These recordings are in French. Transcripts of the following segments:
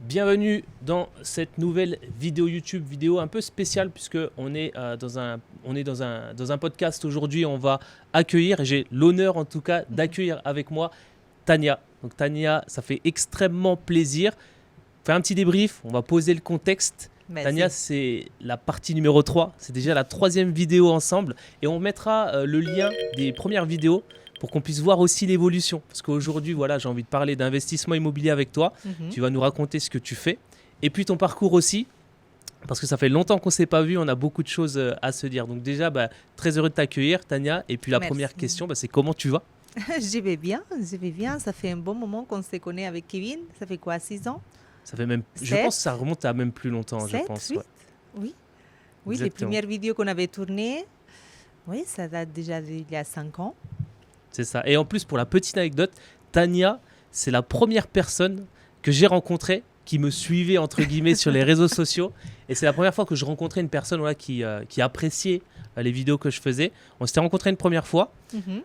Bienvenue dans cette nouvelle vidéo YouTube, vidéo un peu spéciale puisque on est dans un podcast aujourd'hui. On va accueillir, et j'ai l'honneur en tout cas d'accueillir avec moi Tania. Donc Tania, ça fait extrêmement plaisir. Faire un petit débrief, on va poser le contexte. Merci. Tania, c'est la partie numéro 3, c'est déjà la 3e vidéo ensemble et on mettra le lien des premières vidéos pour qu'on puisse voir aussi l'évolution. Parce qu'aujourd'hui, voilà, j'ai envie de parler d'investissement immobilier avec toi. Tu vas nous raconter ce que tu fais. Et puis ton parcours aussi, parce que ça fait longtemps qu'on ne s'est pas vu, on a beaucoup de choses à se dire. Donc déjà, très heureux de t'accueillir, Tania. Et puis la première question, c'est comment tu vas ? Je vais bien. Ça fait un bon moment qu'on se connaît avec Kevin. Ça fait quoi, 6 ans ? Ça fait même, je pense que ça remonte à même plus longtemps, 7, je pense. 8 Ouais. Oui, les Exactement. premières vidéos qu'on avait tournées, oui, ça date déjà d'il y a 5 ans. C'est ça. Et en plus, pour la petite anecdote, Tania, c'est la première personne que j'ai rencontrée qui me suivait, entre guillemets, sur les réseaux sociaux. Et c'est la première fois que je rencontrais une personne qui appréciait les vidéos que je faisais. On s'était rencontrés une première fois.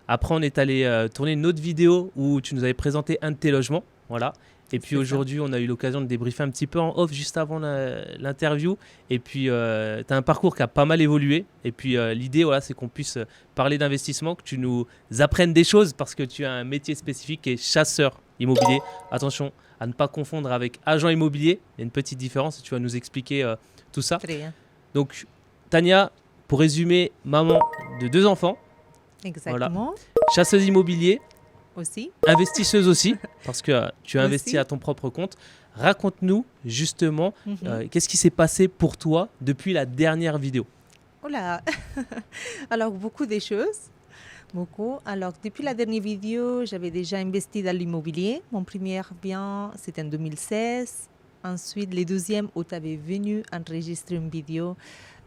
Après, on est allé tourner une autre vidéo où tu nous avais présenté un de tes logements. Voilà. Et puis aujourd'hui, on a eu l'occasion de débriefer un petit peu en off juste avant l'interview. Et puis, tu as un parcours qui a pas mal évolué. Et puis, l'idée, voilà, c'est qu'on puisse parler d'investissement, que tu nous apprennes des choses parce que tu as un métier spécifique qui est chasseur immobilier. Attention à ne pas confondre avec agent immobilier. Il y a une petite différence et tu vas nous expliquer tout ça. Très bien. Donc, Tania, pour résumer, maman de 2 enfants. Exactement. Voilà. Chasseuse immobilier. Aussi. Investisseuse aussi, parce que tu as investi Aussi. à ton propre compte. Raconte-nous justement qu'est-ce qui s'est passé pour toi depuis la dernière vidéo. Oh là. Alors, beaucoup de choses. Beaucoup. Alors, depuis la dernière vidéo, j'avais déjà investi dans l'immobilier. Mon premier bien, c'était en 2016. Ensuite, le deuxième, où tu avais venu enregistrer une vidéo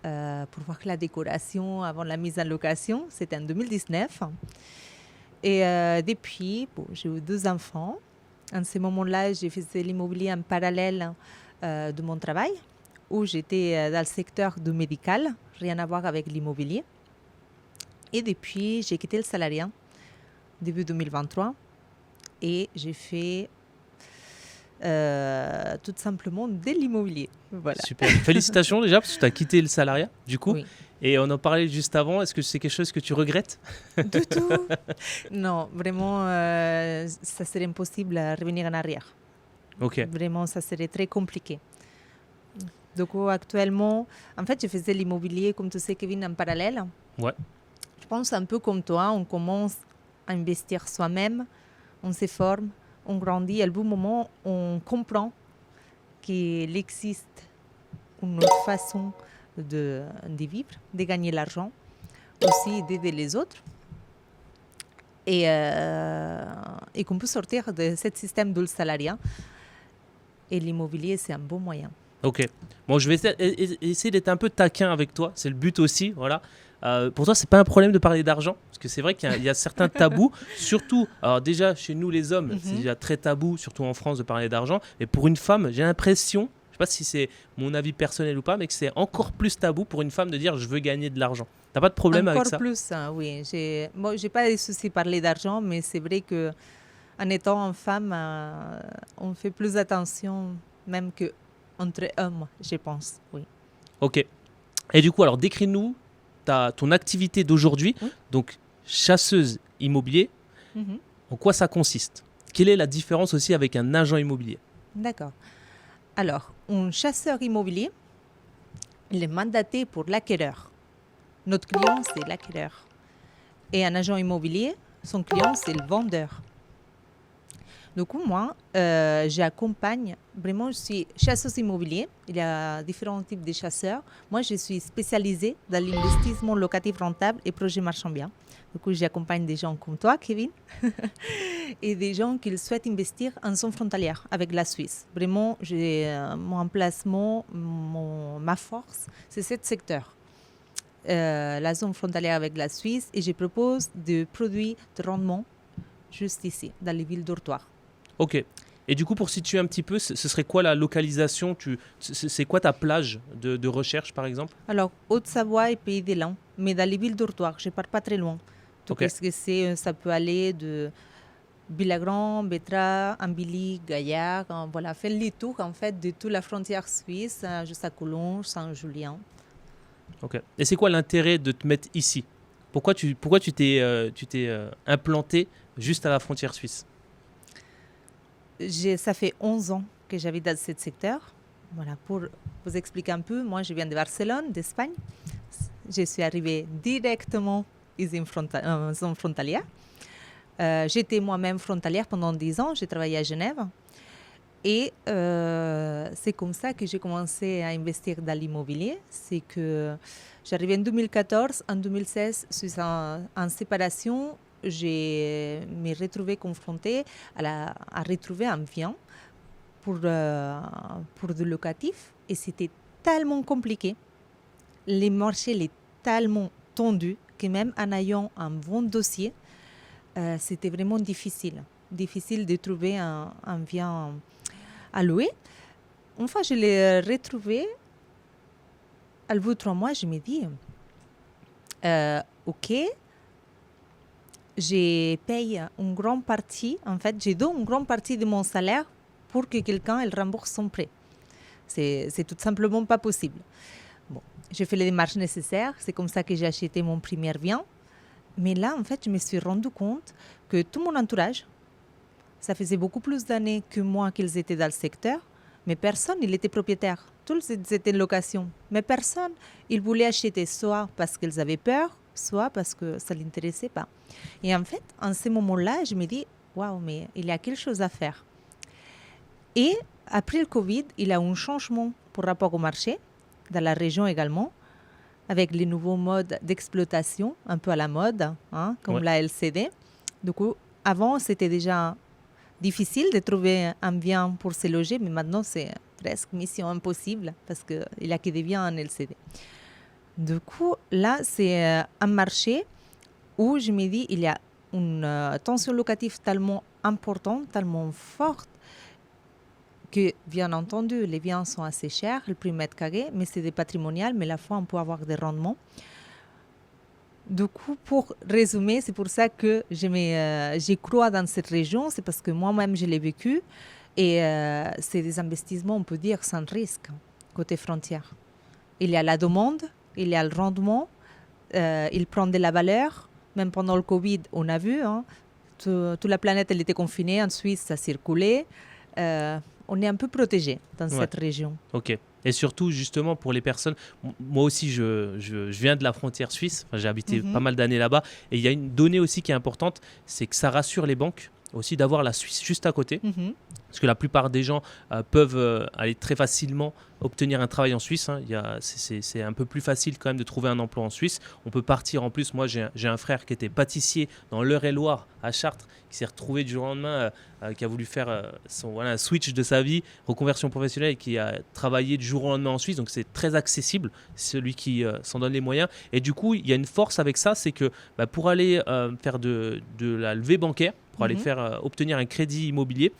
pour voir la décoration avant la mise en location. C'était en 2019. Et depuis, j'ai eu 2 enfants. En ce moment-là, j'ai fait l'immobilier en parallèle de mon travail, où j'étais dans le secteur du médical, rien à voir avec l'immobilier. Et depuis, j'ai quitté le salariat, début 2023, et j'ai fait tout simplement de l'immobilier. Voilà. Super. Félicitations déjà, parce que tu as quitté le salariat, du coup. Oui. Et on en parlait juste avant. Est-ce que c'est quelque chose que tu regrettes ? Du tout. Non, vraiment, ça serait impossible à revenir en arrière. Ok. Vraiment, ça serait très compliqué. Donc, actuellement, en fait, je faisais l'immobilier, comme tu sais, Kevin, en parallèle. Ouais. Je pense un peu comme toi, on commence à investir soi-même, on se forme, on grandit. Et à bout moment, on comprend qu'il existe une autre façon de vivre, de gagner l'argent, aussi d'aider les autres. Et qu'on peut sortir de ce système de salariat. Et l'immobilier, c'est un bon moyen. Ok. Bon, je vais essayer d'être un peu taquin avec toi. C'est le but aussi. Voilà. Pour toi, c'est pas un problème de parler d'argent ? Parce que c'est vrai qu'il y a certains tabous. Surtout, alors déjà, chez nous, les hommes, c'est déjà très tabou, surtout en France, de parler d'argent. Et pour une femme, j'ai l'impression, je sais pas si c'est mon avis personnel ou pas, mais que c'est encore plus tabou pour une femme de dire « je veux gagner de l'argent ». T'as pas de problème avec ça ? Encore plus, hein, oui. J'ai pas de souci de parler d'argent, mais c'est vrai que en étant une femme, on fait plus attention, même qu'entre hommes, je pense. Oui. Ok. Et du coup, alors décris-nous ton activité d'aujourd'hui, donc chasseuse immobilier. En quoi ça consiste ? Quelle est la différence aussi avec un agent immobilier ? D'accord. Alors, un chasseur immobilier, il est mandaté pour l'acquéreur. Notre client, c'est l'acquéreur. Et un agent immobilier, son client, c'est le vendeur. Donc moi, j'accompagne, vraiment, je suis chasseuse immobilier. Il y a différents types de chasseurs. Moi, je suis spécialisée dans l'investissement locatif rentable et projets marchands biens. Du coup, j'accompagne des gens comme toi, Kevin, et des gens qui souhaitent investir en zone frontalière avec la Suisse. Vraiment, mon emplacement, ma force, c'est ce secteur. La zone frontalière avec la Suisse, et je propose des produits de rendement juste ici, dans les villes dortoirs. Ok. Et du coup, pour situer un petit peu, ce serait quoi la localisation ? C'est quoi ta plage de recherche, par exemple ? Alors, Haute-Savoie et Pays des Landes, mais dans les villes dortoirs, je ne pars pas très loin. Donc, Ok. ça peut aller de Villagrán, Bétra, Ambilly, Gaillard. Voilà, fait le tour en fait de toute la frontière suisse jusqu'à Collonges, Saint-Julien. Ok. Et c'est quoi l'intérêt de te mettre ici? Pourquoi tu t'es implanté juste à la frontière suisse? Ça fait 11 ans que j'habite dans ce secteur. Voilà, pour vous expliquer un peu, moi je viens de Barcelone, d'Espagne. Je suis arrivée directement ici en zone frontalière. J'étais moi-même frontalière pendant 10 ans, j'ai travaillé à Genève. Et c'est comme ça que j'ai commencé à investir dans l'immobilier. C'est que j'arrivais en 2014, en 2016, je suis en séparation. Je me retrouvée confrontée à retrouver un bien pour du locatif. Et c'était tellement compliqué. Les marchés étaient tellement tendus que même en ayant un bon dossier, c'était vraiment difficile. Difficile de trouver un bien à louer. Une fois, je l'ai retrouvé. Au bout de 3 mois, je me dis, OK, je paye une grande partie, en fait, je donne une grande partie de mon salaire pour que quelqu'un rembourse son prêt. C'est tout simplement pas possible. Bon, j'ai fait les démarches nécessaires. C'est comme ça que j'ai acheté mon premier bien. Mais là, en fait, je me suis rendu compte que tout mon entourage, ça faisait beaucoup plus d'années que moi qu'ils étaient dans le secteur, mais personne, il était propriétaire. Tous étaient en location. Mais personne, il voulait acheter soit parce qu'ils avaient peur, soit parce que ça ne l'intéressait pas. Et en fait, en ce moment-là, je me dis, waouh, mais il y a quelque chose à faire. Et après le Covid, il y a un changement par rapport au marché, dans la région également, avec les nouveaux modes d'exploitation, un peu à la mode, hein, comme la LCD. Du coup, avant, c'était déjà difficile de trouver un bien pour se loger, mais maintenant, c'est presque mission impossible parce qu'il n'y a que des biens en LCD. Du coup, là, c'est un marché où je me dis il y a une tension locative tellement importante, tellement forte, que, bien entendu, les biens sont assez chers, le prix mètre carré, mais c'est des patrimoniales, mais à la fois, on peut avoir des rendements. Du coup, pour résumer, c'est pour ça que j'y crois dans cette région, c'est parce que moi-même, je l'ai vécu, et c'est des investissements, on peut dire, sans risque, côté frontière. Il y a la demande, il y a le rendement, il prend de la valeur. Même pendant le Covid, on a vu, hein, toute la planète, elle était confinée, en Suisse, ça circulait. On est un peu protégé dans cette région. Ok. Et surtout, justement, pour les personnes... Moi aussi, je viens de la frontière suisse. Enfin, j'ai habité pas mal d'années là-bas. Et il y a une donnée aussi qui est importante, c'est que ça rassure les banques aussi d'avoir la Suisse juste à côté. Parce que la plupart des gens peuvent aller très facilement obtenir un travail en Suisse. Hein. C'est un peu plus facile quand même de trouver un emploi en Suisse. On peut partir en plus. Moi, j'ai un frère qui était pâtissier dans l'Eure-et-Loir à Chartres, qui s'est retrouvé du jour au lendemain, qui a voulu faire un switch de sa vie, reconversion professionnelle, et qui a travaillé du jour au lendemain en Suisse. Donc c'est très accessible, celui qui s'en donne les moyens. Et du coup, il y a une force avec ça, c'est que pour aller faire de la levée bancaire, pour aller faire obtenir un crédit immobilier,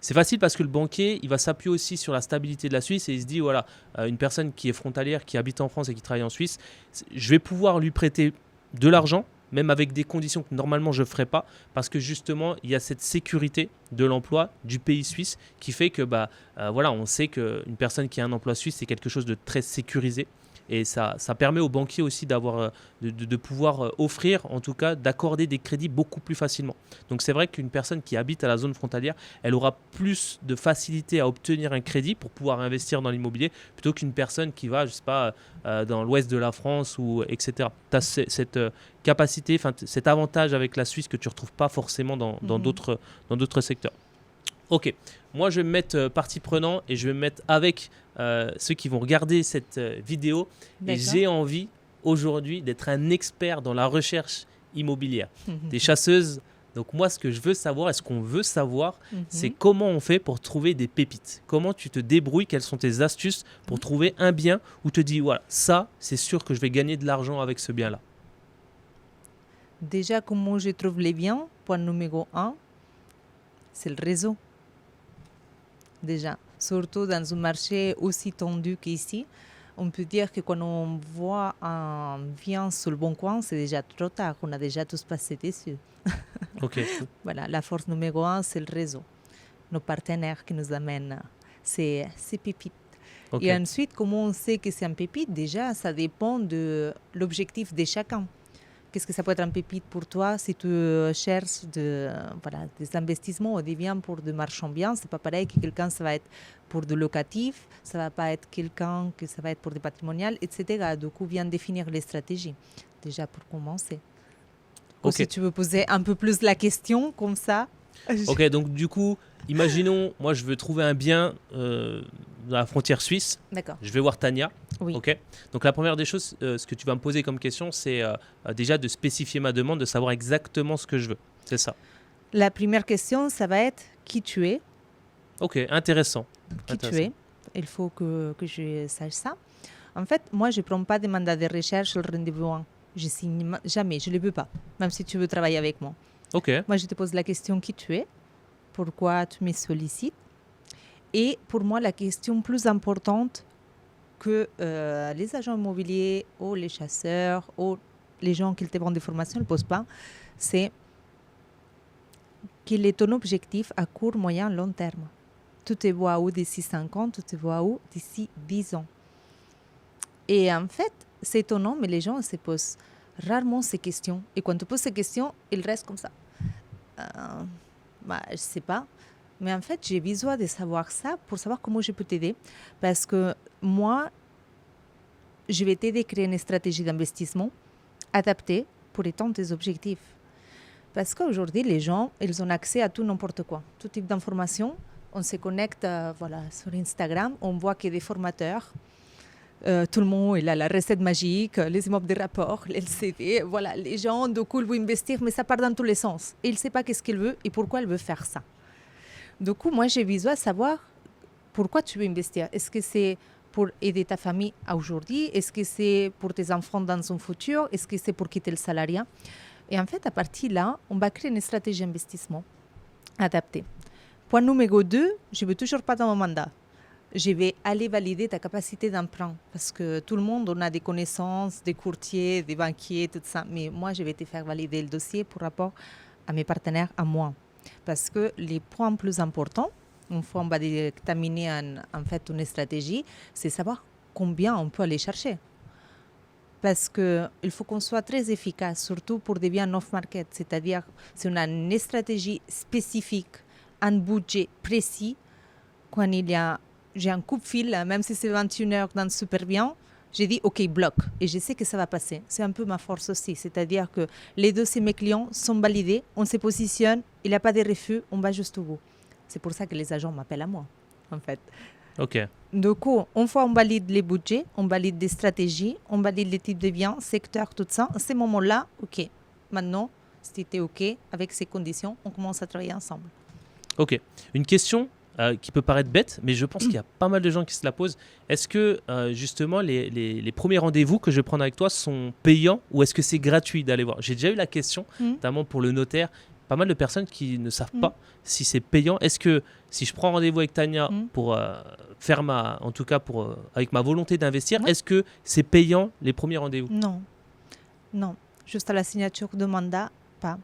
c'est facile parce que le banquier, il va s'appuyer aussi sur la stabilité de la Suisse et il se dit, voilà, une personne qui est frontalière, qui habite en France et qui travaille en Suisse, je vais pouvoir lui prêter de l'argent, même avec des conditions que normalement je ne ferais pas, parce que justement, il y a cette sécurité de l'emploi du pays suisse qui fait que, voilà, on sait qu'une personne qui a un emploi suisse, c'est quelque chose de très sécurisé. Et ça permet aux banquiers aussi de pouvoir offrir, en tout cas, d'accorder des crédits beaucoup plus facilement. Donc c'est vrai qu'une personne qui habite à la zone frontalière, elle aura plus de facilité à obtenir un crédit pour pouvoir investir dans l'immobilier plutôt qu'une personne qui va, je sais pas, dans l'ouest de la France, etc. Tu as cette capacité, cet avantage avec la Suisse que tu ne retrouves pas forcément dans d'autres secteurs. Ok, moi je vais me mettre partie prenante et je vais me mettre avec ceux qui vont regarder cette vidéo. Et j'ai envie aujourd'hui d'être un expert dans la recherche immobilière. Des chasseuses. Donc moi, ce que je veux savoir, et ce qu'on veut savoir, c'est comment on fait pour trouver des pépites. Comment tu te débrouilles, quelles sont tes astuces pour trouver un bien où tu te dis, voilà, ça, c'est sûr que je vais gagner de l'argent avec ce bien-là. Déjà, comment je trouve les biens? Point numéro 1, c'est le réseau. Déjà, surtout dans un marché aussi tendu qu'ici, on peut dire que quand on voit un bien sur le bon coin, c'est déjà trop tard, on a déjà tous passé dessus. Ok. Voilà, la force numéro un, c'est le réseau. Nos partenaires qui nous amènent ces pépites. Ok. Et ensuite, comment on sait que c'est un pépite? Déjà, ça dépend de l'objectif de chacun. Qu'est-ce que ça peut être un pépite pour toi si tu cherches des investissements ou des biens pour de marchand bien? C'est pas pareil que quelqu'un, ça va être pour du locatif, ça va pas être quelqu'un que ça va être pour du patrimonial, etc. Du coup, viens définir les stratégies, déjà pour commencer. Ou Ok. si tu veux poser un peu plus la question, comme ça. Ok, donc du coup, imaginons, moi je veux trouver un bien dans la frontière suisse. D'accord. Je vais voir Tania. Oui. Ok. Donc la première des choses, ce que tu vas me poser comme question, c'est déjà de spécifier ma demande, de savoir exactement ce que je veux. C'est ça. La première question, ça va être qui tu es. Ok, intéressant. Qui tu es. Il faut que je sache ça. En fait, moi, je ne prends pas de mandat de recherche le rendez-vous 1. Je signe jamais, je ne le veux pas, même si tu veux travailler avec moi. Ok. Moi, je te pose la question qui tu es, pourquoi tu me sollicites. Et pour moi, la question plus importante que les agents immobiliers ou les chasseurs ou les gens qui te vendent des formations ne posent pas, c'est quel est ton objectif à court, moyen, long terme. Tu te vois où d'ici 5 ans, tu te vois où d'ici 10 ans. Et en fait, c'est étonnant, mais les gens se posent rarement ces questions. Et quand tu poses ces questions, ils restent comme ça. Je ne sais pas. Mais en fait, j'ai besoin de savoir ça pour savoir comment je peux t'aider. Parce que moi, je vais t'aider à créer une stratégie d'investissement adaptée pour atteindre tes objectifs. Parce qu'aujourd'hui, les gens, ils ont accès à tout n'importe quoi, tout type d'informations. On se connecte sur Instagram, on voit qu'il y a des formateurs. Tout le monde, il a la recette magique, les immeubles de rapport, les LCD. Voilà, les gens, du coup, ils veulent investir, mais ça part dans tous les sens. Et il ne sait pas qu'est-ce qu'il veut et pourquoi il veut faire ça. Du coup, moi, j'ai besoin de savoir pourquoi tu veux investir. Est-ce que c'est pour aider ta famille aujourd'hui? Est-ce que c'est pour tes enfants dans un futur? Est-ce que c'est pour quitter le salariat? Et en fait, à partir de là, on va créer une stratégie d'investissement adaptée. Point numéro 2, je ne veux toujours pas dans mon mandat. Je vais aller valider ta capacité d'emprunt parce que tout le monde, on a des connaissances, des courtiers, des banquiers, tout ça. Mais moi, je vais te faire valider le dossier par rapport à mes partenaires, à moi. Parce que les points plus importants, une fois on va déterminer en fait une stratégie, c'est savoir combien on peut aller chercher. Parce qu'il faut qu'on soit très efficace, surtout pour des biens off-market. C'est-à-dire, si on a une stratégie spécifique, un budget précis, quand j'ai un coup de fil, même si c'est 21 heures dans super bien, j'ai dit OK, bloc. Et je sais que ça va passer. C'est un peu ma force aussi. C'est-à-dire que les dossiers de mes clients sont validés, on se positionne, il n'y a pas de refus, on va juste au bout. C'est pour ça que les agents m'appellent à moi, en fait. Ok. Du coup, une fois on valide les budgets, on valide des stratégies, on valide les types de biens, secteurs, tout ça. À ce moment-là, OK. Maintenant, si tu es OK avec ces conditions, on commence à travailler ensemble. Ok. Une question qui peut paraître bête, mais je pense qu'il y a pas mal de gens qui se la posent. Est-ce que justement les premiers rendez-vous que je vais prendre avec toi sont payants ou est-ce que c'est gratuit d'aller voir? J'ai déjà eu la question, notamment pour le notaire. Pas mal de personnes qui ne savent pas si c'est payant. Est-ce que si je prends rendez-vous avec Tania pour faire avec ma volonté d'investir, est-ce que c'est payant les premiers rendez-vous? Non. Juste à la signature de mandat, pas.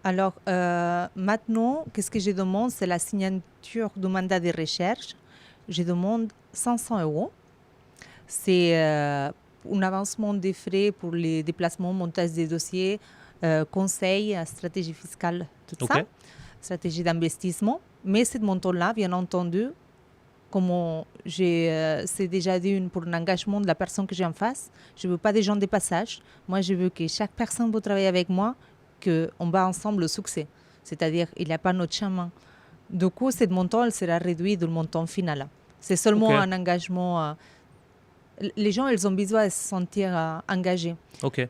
Alors, maintenant, qu'est-ce que je demande? C'est la signature du mandat de recherche. Je demande 500 €. C'est un avancement des frais pour les déplacements, montage des dossiers, conseil, stratégie fiscale, tout ça, stratégie d'investissement. Mais ce montant-là, bien entendu, comme c'est déjà dit pour un engagement de la personne que j'ai en face, je ne veux pas des gens de passage. Moi, je veux que chaque personne veut travailler avec moi, qu'on va ensemble au succès. C'est-à-dire, il n'y a pas notre chemin. Du coup, ce montant, elle sera réduit du montant final. C'est seulement un engagement. Les gens, ils ont besoin de se sentir engagés.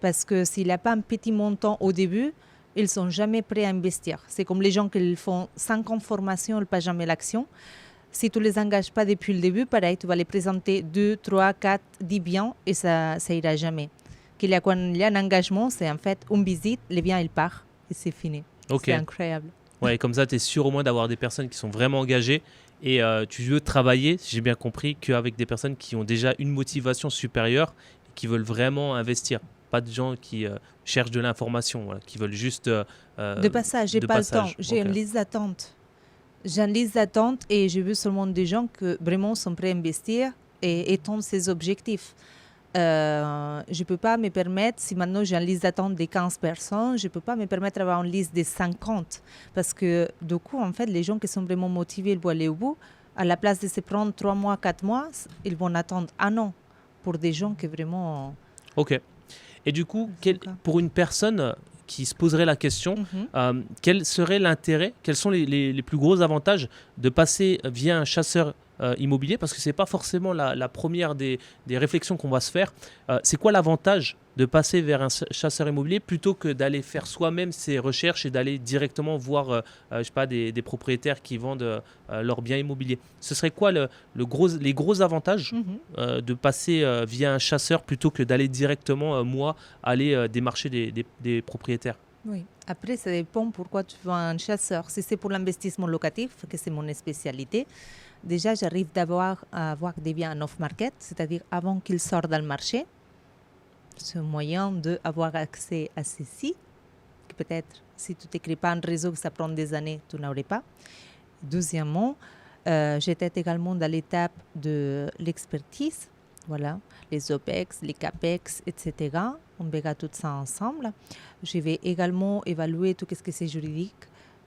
Parce que s'il n'y a pas un petit montant au début, ils ne sont jamais prêts à investir. C'est comme les gens qui font 5 ans de formation, ils ne passent jamais l'action. Si tu ne les engages pas depuis le début, pareil, tu vas les présenter 2, 3, 4, 10 biens et ça n'ira jamais. Quand il y a un engagement, c'est en fait une visite, les biens, ils partent et c'est fini. C'est incroyable. Ouais, comme ça, tu es sûr au moins d'avoir des personnes qui sont vraiment engagées et tu veux travailler, si j'ai bien compris, qu'avec des personnes qui ont déjà une motivation supérieure et qui veulent vraiment investir. pas de gens qui cherchent de l'information, voilà, qui veulent juste... De passage, j'ai de pas passage. le temps. J'ai Ok. une liste d'attente. J'ai une liste d'attente et je veux seulement des gens qui vraiment sont prêts à investir et étendre ses objectifs. Je ne peux pas me permettre, si maintenant j'ai une liste d'attente de 15 personnes, je ne peux pas me permettre d'avoir une liste de 50. Parce que du coup, en fait, les gens qui sont vraiment motivés, ils vont aller au bout. À la place de se prendre 3 mois, 4 mois, ils vont attendre un an pour des gens qui vraiment... Ok. Et du coup, D'accord. pour une personne qui se poserait la question, Mhm. quel serait l'intérêt, quels sont les plus gros avantages de passer via un chasseur immobilier? Parce que ce n'est pas forcément la première des réflexions qu'on va se faire. C'est quoi l'avantage de passer vers un chasseur immobilier plutôt que d'aller faire soi-même ses recherches et d'aller directement voir je sais pas, des propriétaires qui vendent leurs biens immobiliers? Ce serait quoi les gros avantages Mhm. de passer via un chasseur plutôt que d'aller directement, moi, aller démarcher des propriétaires? Oui. Après, ça dépend pourquoi tu veux un chasseur. Si c'est pour l'investissement locatif, que c'est mon spécialité, déjà, j'arrive d'abord à avoir des biens en off-market, c'est-à-dire avant qu'ils sortent dans le marché. C'est un moyen d'avoir accès à ceci, que peut-être, si tu t'écris pas un réseau, que ça prend des années, tu n'aurais pas. Deuxièmement, j'étais également dans l'étape de l'expertise, voilà, les OPEX, les CAPEX, etc. On verra tout ça ensemble. Je vais également évaluer tout ce que c'est juridique,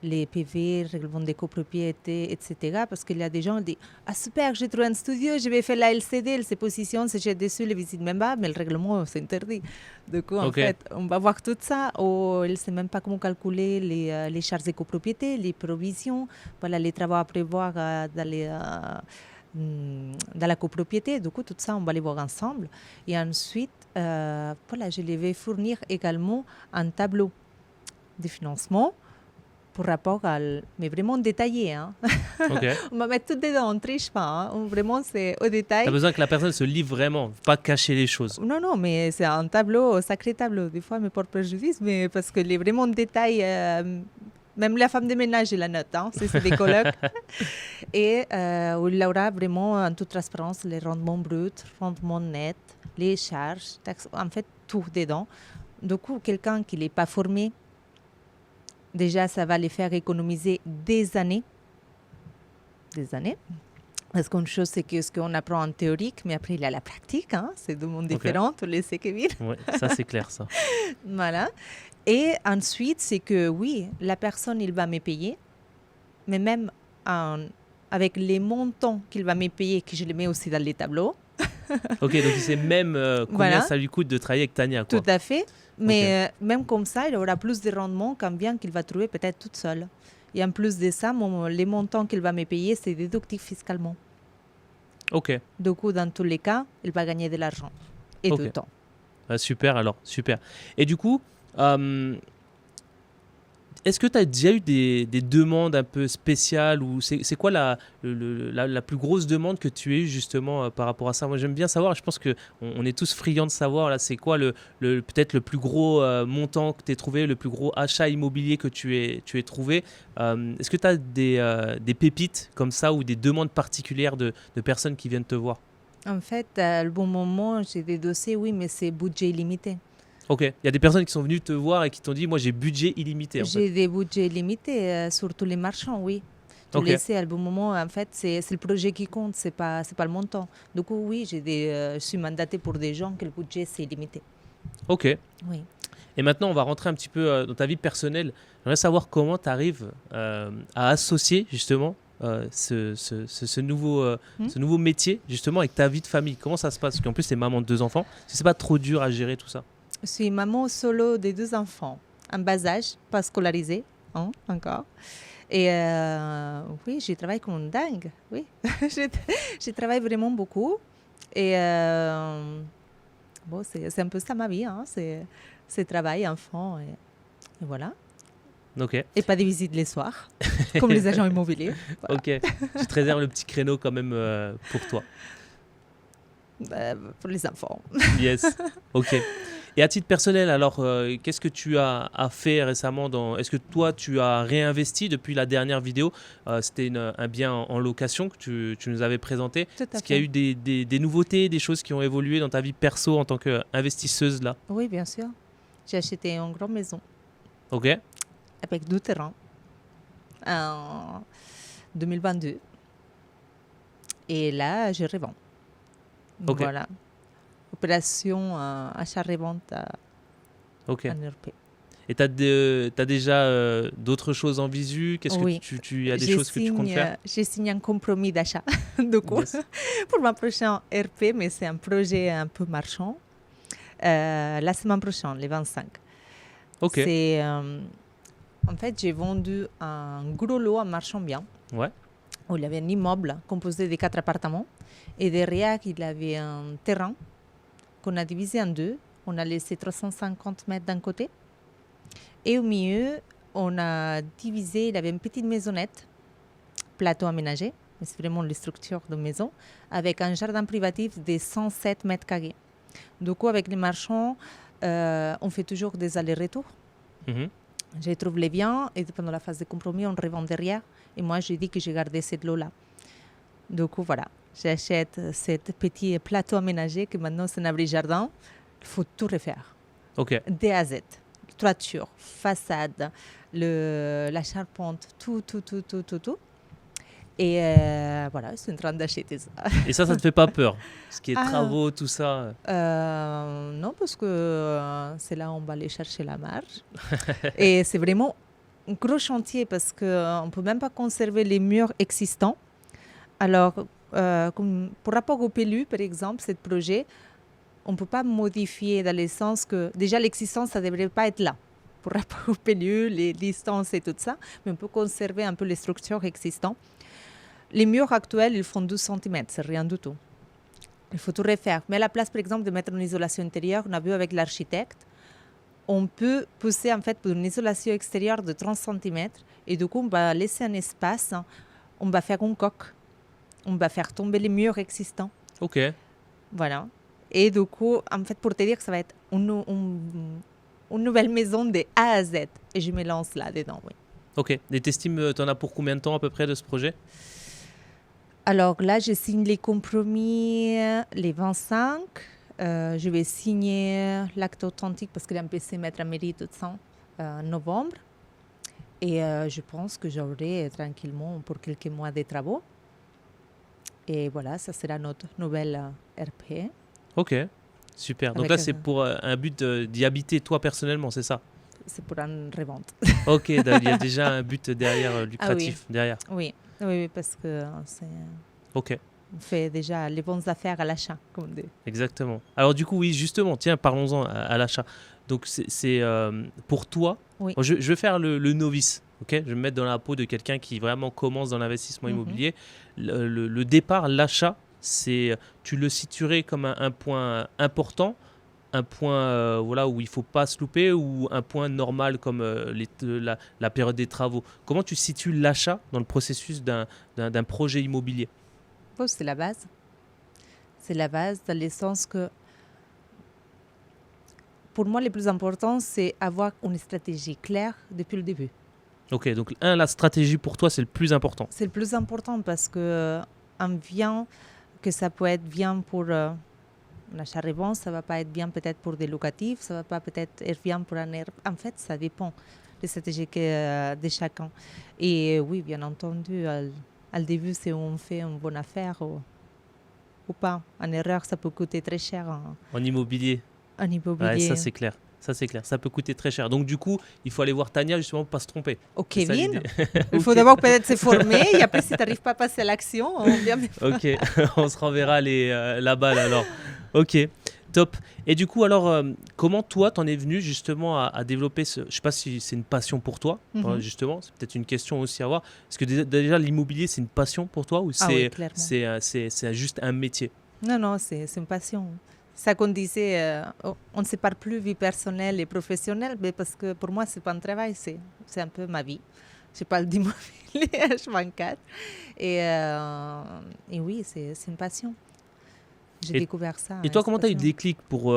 les PV, règlement des copropriétés, etc. Parce qu'il y a des gens qui disent « Ah super, j'ai trouvé un studio, je vais faire la LCD, elle se positionne, se jette dessus, les visites même pas, mais le règlement, c'est interdit. » Du coup, en Ok. fait, on va voir tout ça. Ou elle ne sait même pas comment calculer les charges de copropriété, les provisions, voilà, les travaux à prévoir dans la copropriété. Du coup, tout ça, on va les voir ensemble. Et ensuite, voilà, je les vais fournir également un tableau de financement pour rapport à... Mais vraiment détaillé. Hein. Ok. On va mettre tout dedans, on ne triche pas. Hein. Vraiment, c'est au détail. Tu as besoin que la personne se livre vraiment, pas cacher les choses. Non, non, mais c'est un tableau, un sacré tableau. Des fois, elle me porte préjudice, mais parce que les vraiment détails... même la femme de ménage, elle la note, hein, c'est des colocs. Et où il aura vraiment en toute transparence les rendements bruts, rendements nets, les charges, taxes, en fait tout dedans. Du coup, quelqu'un qui n'est pas formé, déjà ça va les faire économiser des années. Des années. Parce qu'une chose, c'est que ce qu'on apprend en théorique, mais après il y a la pratique, hein, c'est deux mondes différents, tu le sais, Kevin. Ouais, ça c'est clair ça. Voilà. Et ensuite, c'est que oui, la personne, il va me payer, mais même avec les montants qu'il va me payer, que je les mets aussi dans les tableaux. Ok, donc il sait même combien Voilà. ça lui coûte de travailler avec Tania, quoi. Tout à fait. Mais même comme ça, il aura plus de rendement qu'un bien qu'il va trouver peut-être toute seule. Et en plus de ça, les montants qu'il va me payer, c'est déductible fiscalement. Ok. Du coup, dans tous les cas, il va gagner de l'argent et Ok. du temps. Super alors, super. Et du coup, est-ce que tu as déjà eu des demandes un peu spéciales ou c'est quoi la plus grosse demande que tu as eue justement par rapport à ça? Moi j'aime bien savoir, je pense qu'on est tous friands de savoir là, c'est quoi peut-être le plus gros montant que tu as trouvé, le plus gros achat immobilier que tu aies trouvé. Est-ce que tu as des pépites comme ça ou des demandes particulières de personnes qui viennent te voir? En fait, à le bon moment, j'ai des dossiers, oui, mais c'est budget illimité. Ok, il y a des personnes qui sont venues te voir et qui t'ont dit moi j'ai budget illimité en fait. J'ai des budgets limités sur tous les marchands, oui. Tu Ok. le sais, à le bon moment, en fait, c'est le projet qui compte, c'est pas le montant. Du coup, oui, je suis mandatée pour des gens que le budget, c'est limité. Ok. Oui. Et maintenant, on va rentrer un petit peu dans ta vie personnelle. J'aimerais savoir comment tu arrives à associer justement ce nouveau métier justement avec ta vie de famille. Comment ça se passe? Parce qu'en plus, tu es maman de 2 enfants. C'est pas trop dur à gérer tout ça? Je suis maman solo de 2 enfants, en bas âge, pas scolarisés, hein, encore. Et oui, je travaille comme une dingue, oui. Je travaille vraiment beaucoup. Et bon, c'est un peu ça ma vie, hein. C'est travail, enfant, et voilà. Ok. Et pas de visite les soirs, comme les agents immobiliers. Voilà. Ok. Je te réserve le petit créneau quand même pour toi. Pour les enfants. Yes. Ok. Et à titre personnel, alors, qu'est-ce que tu as fait récemment Est-ce que toi, tu as réinvesti depuis la dernière vidéo? C'était un bien en location que tu nous avais présenté. Tout à Est-ce qu'il y a fait. eu des nouveautés, des choses qui ont évolué dans ta vie perso en tant qu'investisseuse là? Oui, bien sûr. J'ai acheté une grande maison Ok. avec 2 terrains en 2022. Et là, je revends. Ok. Voilà. Opération achat-revente Ok. en RP. Et tu as déjà d'autres choses en visu? Qu'est-ce que Oui. tu y a des choses que tu comptes faire? J'ai signé un compromis d'achat du coup, Yes. pour ma prochaine RP, mais c'est un projet un peu marchand. La semaine prochaine, les 25. Ok. C'est, en fait, j'ai vendu un gros lot en marchand bien, Ouais. où il y avait un immeuble composé de 4 appartements. Et derrière, il y avait un terrain qu'on a divisé en deux. On a laissé 350 mètres d'un côté. Et au milieu, on a divisé, il y avait une petite maisonnette, plateau aménagé, mais c'est vraiment la structure de maison, avec un jardin privatif de 107 mètres carrés. Du coup, avec les marchands, on fait toujours des allers-retours. Mhm. Je trouve les biens et pendant la phase de compromis, on revend derrière. Et moi, j'ai dit que j'ai gardé cette lot-là. Du coup, voilà, j'achète ce petit plateau aménagé que maintenant c'est un abri jardin. Il faut tout refaire, Ok. D à Z. Toiture, façade, la charpente, tout. Et voilà, je suis en train d'acheter ça. Et ça te fait pas peur? Ce qui est Ah. travaux, tout ça. Non, parce que c'est là où on va aller chercher la marge. Et c'est vraiment un gros chantier parce qu'on ne peut même pas conserver les murs existants. Alors, pour rapport au PLU, par exemple, ce projet, on ne peut pas modifier dans le sens que déjà l'existence, ça ne devrait pas être là. Pour rapport au PLU, les distances et tout ça, mais on peut conserver un peu les structures existantes. Les murs actuels, ils font 12 cm, c'est rien du tout. Il faut tout refaire. Mais à la place, par exemple, de mettre une isolation intérieure, on a vu avec l'architecte, on peut pousser en fait pour une isolation extérieure de 30 cm et du coup, on va laisser un espace, on va faire une coque, on va faire tomber les murs existants. Ok. Voilà. Et du coup, en fait, pour te dire que ça va être une nouvelle maison de A à Z. Et je me lance là-dedans, oui. Ok. Et t'estimes, t'en as pour combien de temps à peu près de ce projet? Alors là, je signe les compromis les 25. Je vais signer l'acte authentique parce qu'il est un mettre à mairie tout ça en novembre. Et je pense que j'aurai tranquillement pour quelques mois de travaux. Et voilà, ça sera notre nouvelle RP. Ok. Super. Donc Avec là, c'est pour un but d'y habiter toi personnellement, c'est ça? C'est pour une revente. Ok. Il y a déjà un but derrière, lucratif, derrière. Oui, parce que Ok. on fait déjà les bonnes affaires à l'achat, comme on dit. Exactement. Alors du coup, oui, justement, tiens, parlons-en à l'achat. Donc c'est pour toi, Oui. bon, je vais faire le novice, ok? Je vais me mettre dans la peau de quelqu'un qui vraiment commence dans l'investissement immobilier. Le départ, l'achat, tu le situerais comme un point important, un point voilà, où il ne faut pas se louper ou un point normal comme la période des travaux. Comment tu situes l'achat dans le processus d'un projet immobilier? Bon, c'est la base. C'est la base dans le sens que pour moi, le plus important, c'est avoir une stratégie claire depuis le début. Ok, donc la stratégie pour toi, c'est le plus important. C'est le plus important parce que un bien, que ça peut être bien pour l'achat-revente, ça ne va pas être bien peut-être pour des locatifs, ça ne va pas peut-être être bien pour un... En fait, ça dépend des stratégies de chacun. Et oui, bien entendu, au début, si on fait une bonne affaire ou pas. En erreur, ça peut coûter très cher En immobilier. en immobilier. Ouais, ça c'est clair. Ça c'est clair. Ça peut coûter très cher. Donc du coup, il faut aller voir Tania justement pour pas se tromper. Au C'est ça, Kevin, l'idée. il faut Ok. d'abord peut-être se former et après, si tu n'arrives pas à passer à l'action, on vient me Ok, on se renverra la balle alors. Ok, top. Et du coup, alors, comment toi, t'en es venu justement à développer ce... Je sais pas si c'est une passion pour toi, justement. C'est peut-être une question aussi à voir. Est-ce que déjà l'immobilier, c'est une passion pour toi ou Ah oui, clairement. c'est juste un métier? Non, c'est une passion. Ça qu'on disait, on ne sépare plus vie personnelle et professionnelle, mais parce que pour moi, c'est pas un travail, c'est un peu ma vie. Je parle d'immobilier H24. Et oui, c'est une passion. J'ai Et- découvert ça. Et toi, comment tu as eu le espagnol. déclic pour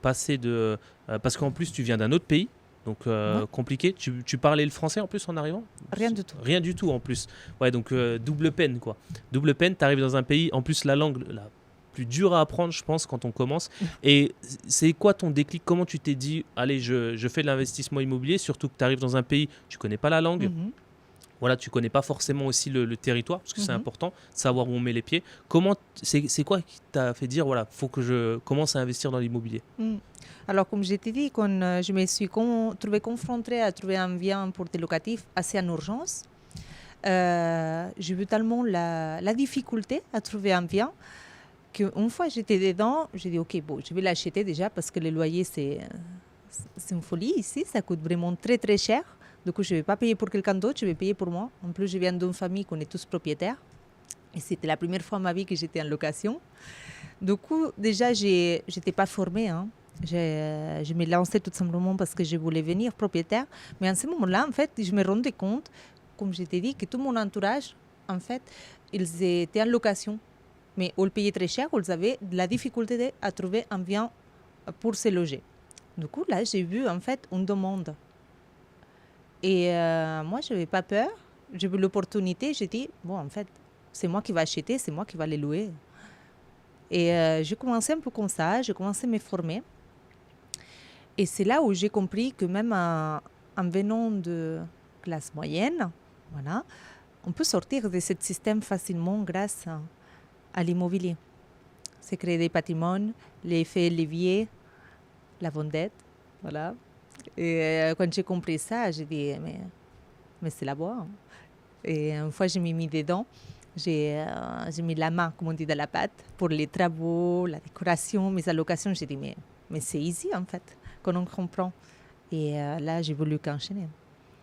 passer de... parce qu'en plus, tu viens d'un autre pays, donc Ouais. compliqué. Tu parlais le français en plus en arrivant? Rien du tout. Rien du tout en plus. Ouais, donc double peine, quoi. Double peine, tu arrives dans un pays, en plus la langue la plus dure à apprendre, je pense, quand on commence. Et c'est quoi ton déclic? Comment tu t'es dit, allez, je fais de l'investissement immobilier, surtout que tu arrives dans un pays, tu connais pas la langue, Mhm. voilà, tu connais pas forcément aussi le territoire, parce que c'est Mhm. important, de savoir où on met les pieds. Comment, c'est quoi qui t'a fait dire, voilà, faut que je commence à investir dans l'immobilier? Mm. Alors, comme je t'ai dit, quand je me suis trouvée confrontée à trouver un bien pour des locatifs assez en urgence, j'ai vu tellement la difficulté à trouver un bien qu'une fois j'étais dedans, j'ai dit ok, bon, je vais l'acheter déjà parce que le loyer c'est une folie ici, ça coûte vraiment très très cher. Du coup, je ne vais pas payer pour quelqu'un d'autre, je vais payer pour moi. En plus, je viens d'une famille qu'on est tous propriétaires. Et c'était la première fois de ma vie que j'étais en location. Du coup, déjà, je n'étais pas formée. Hein. Je me lançais tout simplement parce que je voulais venir propriétaire. Mais en ce moment-là, en fait, je me rendais compte, comme je t'ai dit, que tout mon entourage, en fait, ils étaient en location. Mais on le payait très cher, ils avaient de la difficulté à trouver un bien pour se loger. Du coup, là, j'ai vu, en fait, une demande. Et moi, je n'avais pas peur. J'ai vu l'opportunité. J'ai dit, bon, en fait, c'est moi qui vais acheter, c'est moi qui vais les louer. Et j'ai commencé un peu comme ça, j'ai commencé à me former. Et c'est là où j'ai compris que même en venant de classe moyenne, voilà, on peut sortir de ce système facilement grâce à l'immobilier. C'est créer des patrimoines, l'effet levier, la vendette, voilà. Et quand j'ai compris ça, j'ai dit, mais c'est la voie. Hein. Et une fois, je m'ai mis dedans. J'ai mis la main, comme on dit, dans la pâte pour les travaux, la décoration, mes allocations. J'ai dit, mais c'est easy, en fait, quand on comprend. Et là, j'ai voulu qu'enchaîner.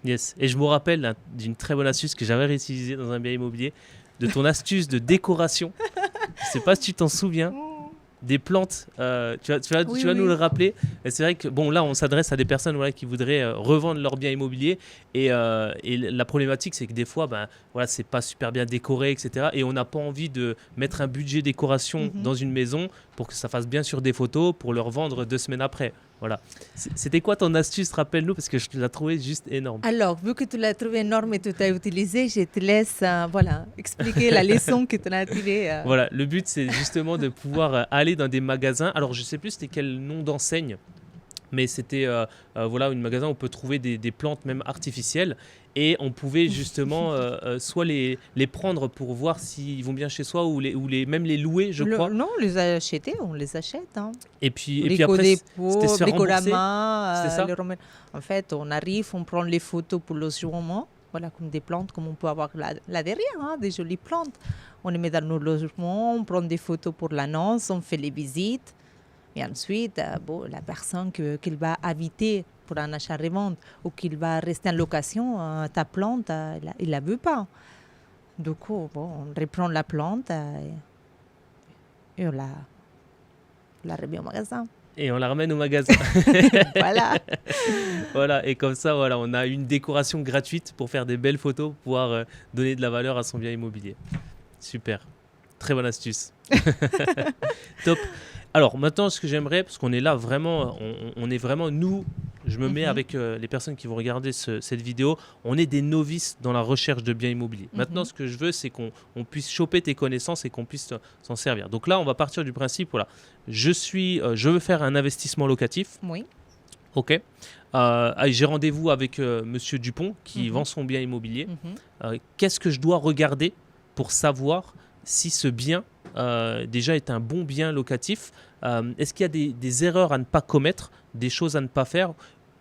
Yes. Et je me rappelle d'une très bonne astuce que j'avais réutilisée dans un bien immobilier, de ton astuce de décoration. Je sais pas si tu t'en souviens. Des plantes, Oui, tu vas nous oui. le rappeler. Et c'est vrai que bon, là, on s'adresse à des personnes voilà, qui voudraient revendre leur bien immobilier. Et la problématique, c'est que des fois, ben, voilà, c'est pas super bien décoré, etc. Et on n'a pas envie de mettre un budget décoration Mhm. dans une maison pour que ça fasse bien sur des photos pour le revendre 2 semaines après. Voilà. C'était quoi ton astuce, rappelle-nous, parce que je l'ai trouvé juste énorme. Alors, vu que tu l'as trouvé énorme et que tu l'as utilisé, je te laisse voilà, expliquer la leçon que tu as tirée. Voilà, le but, c'est justement de pouvoir aller dans des magasins. Alors, je sais plus c'était quel nom d'enseigne, mais c'était voilà, un magasin où on peut trouver des plantes même artificielles. Et on pouvait justement soit les prendre pour voir s'ils vont bien chez soi ou même les louer, je crois. Non, on les a achetés, on les achète. Hein. Et puis Brico après, c'était se Dépôt, faire rembourser. Bricorama, C'était ça? En fait, on arrive, on prend les photos pour le logement, voilà, comme des plantes, comme on peut avoir là derrière, hein, des jolies plantes. On les met dans nos logements, on prend des photos pour l'annonce, on fait les visites. Et ensuite, bon, la personne qu'il va habiter pour un achat-revente ou qu'il va rester en location, ta plante, il ne la veut pas. Du coup, bon, on reprend la plante et on la remet au magasin. Et on la ramène au magasin. Voilà. Voilà, et comme ça, voilà, on a une décoration gratuite pour faire des belles photos, pour pouvoir donner de la valeur à son bien immobilier. Super. Très bonne astuce. Top. Alors maintenant, ce que j'aimerais, parce qu'on est là vraiment, on est vraiment, nous, je me mets avec les personnes qui vont regarder cette vidéo, on est des novices dans la recherche de biens immobiliers. Maintenant, ce que je veux, c'est qu'on puisse choper tes connaissances et qu'on puisse s'en servir. Donc là, on va partir du principe, voilà, je veux faire un investissement locatif. Oui. Ok. J'ai rendez-vous avec Monsieur Dupont qui vend son bien immobilier. Qu'est-ce que je dois regarder pour savoir si ce bien déjà est un bon bien locatif? Est-ce qu'il y a des erreurs à ne pas commettre, des choses à ne pas faire?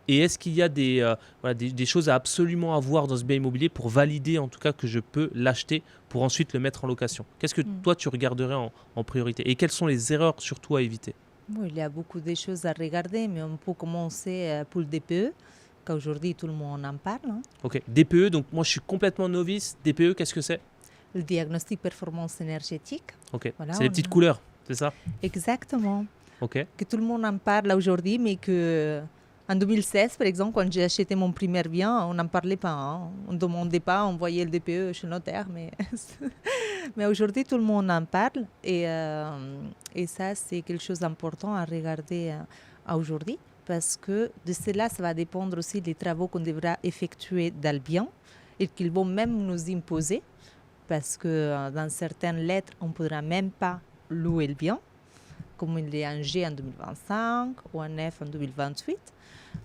Et est-ce qu'il y a des choses à absolument avoir dans ce bien immobilier pour valider en tout cas que je peux l'acheter pour ensuite le mettre en location? Qu'est-ce que toi tu regarderais en priorité? Et quelles sont les erreurs surtout à éviter? Bon, il y a beaucoup de choses à regarder, mais on peut commencer pour le DPE, qu'aujourd'hui tout le monde en parle. Hein. Ok, DPE, donc moi je suis complètement novice. DPE, qu'est-ce que c'est? Le diagnostic performance énergétique. Ok, Voilà, c'est les petites couleurs, c'est ça? Exactement. Ok. Que tout le monde en parle aujourd'hui, mais que en 2016, par exemple, quand j'ai acheté mon premier bien, on n'en parlait pas. Hein. On ne demandait pas, on voyait le DPE chez le notaire, mais Mais aujourd'hui, tout le monde en parle et ça, c'est quelque chose d'important à regarder à aujourd'hui parce que de cela, ça va dépendre aussi des travaux qu'on devra effectuer dans le bien et qu'ils vont même nous imposer parce que dans certaines lettres, on ne pourra même pas louer le bien, comme il est en G en 2025 ou en F en 2028.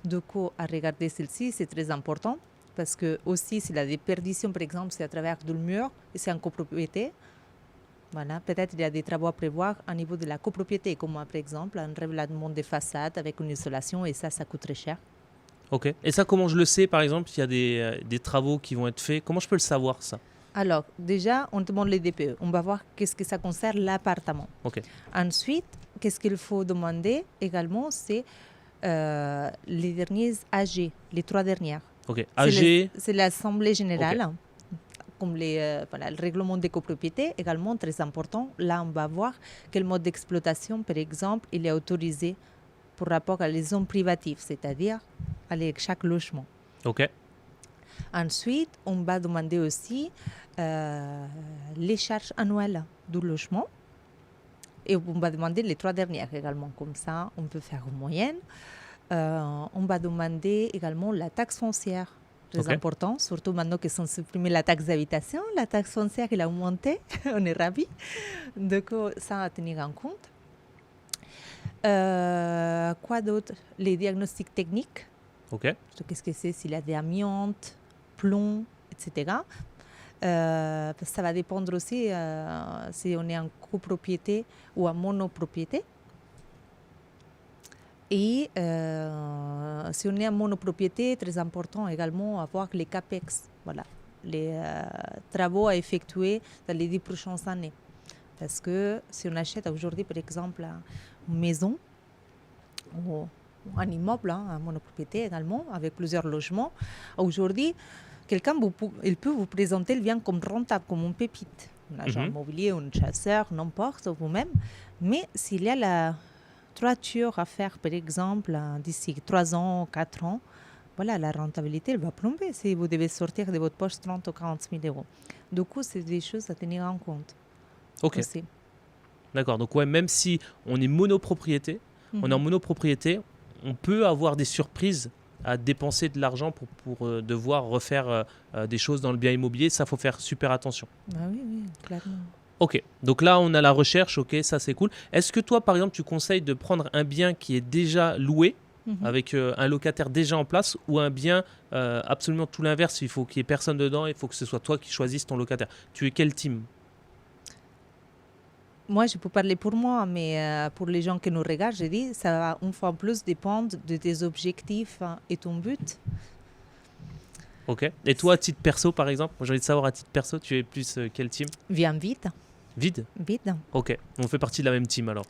Du coup, à regarder celle-ci, c'est très important. Parce que aussi, s'il y a des perditions, par exemple, c'est à travers du mur et c'est en copropriété. Voilà, peut-être il y a des travaux à prévoir au niveau de la copropriété, comme par exemple un revêtement des façades avec une isolation et ça coûte très cher. Ok. Et ça, comment je le sais, par exemple, s'il y a des travaux qui vont être faits, comment je peux le savoir, ça? Alors, déjà, on demande les DPE. On va voir qu'est-ce que ça concerne l'appartement. Ok. Ensuite, qu'est-ce qu'il faut demander également, c'est les derniers AG, les 3 dernières. Ok. AG. C'est l'Assemblée générale, comme voilà, le règlement des copropriétés, également très important. Là, on va voir quel mode d'exploitation, par exemple, il est autorisé pour rapport à les zones privatives, c'est-à-dire avec chaque logement. Ok. Ensuite, on va demander aussi les charges annuelles du logement. Et on va demander les 3 dernières également. Comme ça, on peut faire une moyenne. On va demander également la taxe foncière. Très important, surtout maintenant qu'ils ont supprimé la taxe d'habitation. La taxe foncière, elle a augmenté. On est ravis. Donc, ça à tenir en compte. Quoi d'autre? Les diagnostics techniques. Ok. Qu'est-ce que c'est? S'il y a des amiantes, plomb, etc. Ça va dépendre aussi si on est en copropriété ou en monopropriété. Et si on est en monopropriété, très important également avoir les CAPEX, voilà, les travaux à effectuer dans les 10 prochaines années. Parce que si on achète aujourd'hui, par exemple, une maison ou un immeuble, en monopropriété également, avec plusieurs logements, aujourd'hui, quelqu'un il peut vous présenter le bien comme rentable, comme une pépite. Un agent immobilier, un chasseur, n'importe, vous-même. Mais s'il y a la toiture à faire, par exemple, d'ici 3 ans, 4 ans, voilà, la rentabilité elle va plomber si vous devez sortir de votre poche 30 ou 40 000 euros. Du coup, c'est des choses à tenir en compte. Ok. Aussi. D'accord. Donc, ouais, même si on est monopropriété, on est en monopropriété, on peut avoir des surprises à dépenser de l'argent pour devoir refaire des choses dans le bien immobilier. Ça, faut faire super attention. Ah oui, clairement. Ok, donc là on a la recherche, ok, ça c'est cool. Est-ce que toi par exemple tu conseilles de prendre un bien qui est déjà loué, avec un locataire déjà en place, ou un bien absolument tout l'inverse, il faut qu'il n'y ait personne dedans, il faut que ce soit toi qui choisisses ton locataire? Tu es quel team? Moi, je peux parler pour moi, mais pour les gens qui nous regardent, je dis, ça va une fois plus dépendre de tes objectifs et ton but. Ok, et toi à titre perso par exemple, moi j'ai envie de savoir à titre perso, tu es plus quel team? Viens vite. Vide? Vite. Ok, on fait partie de la même team alors.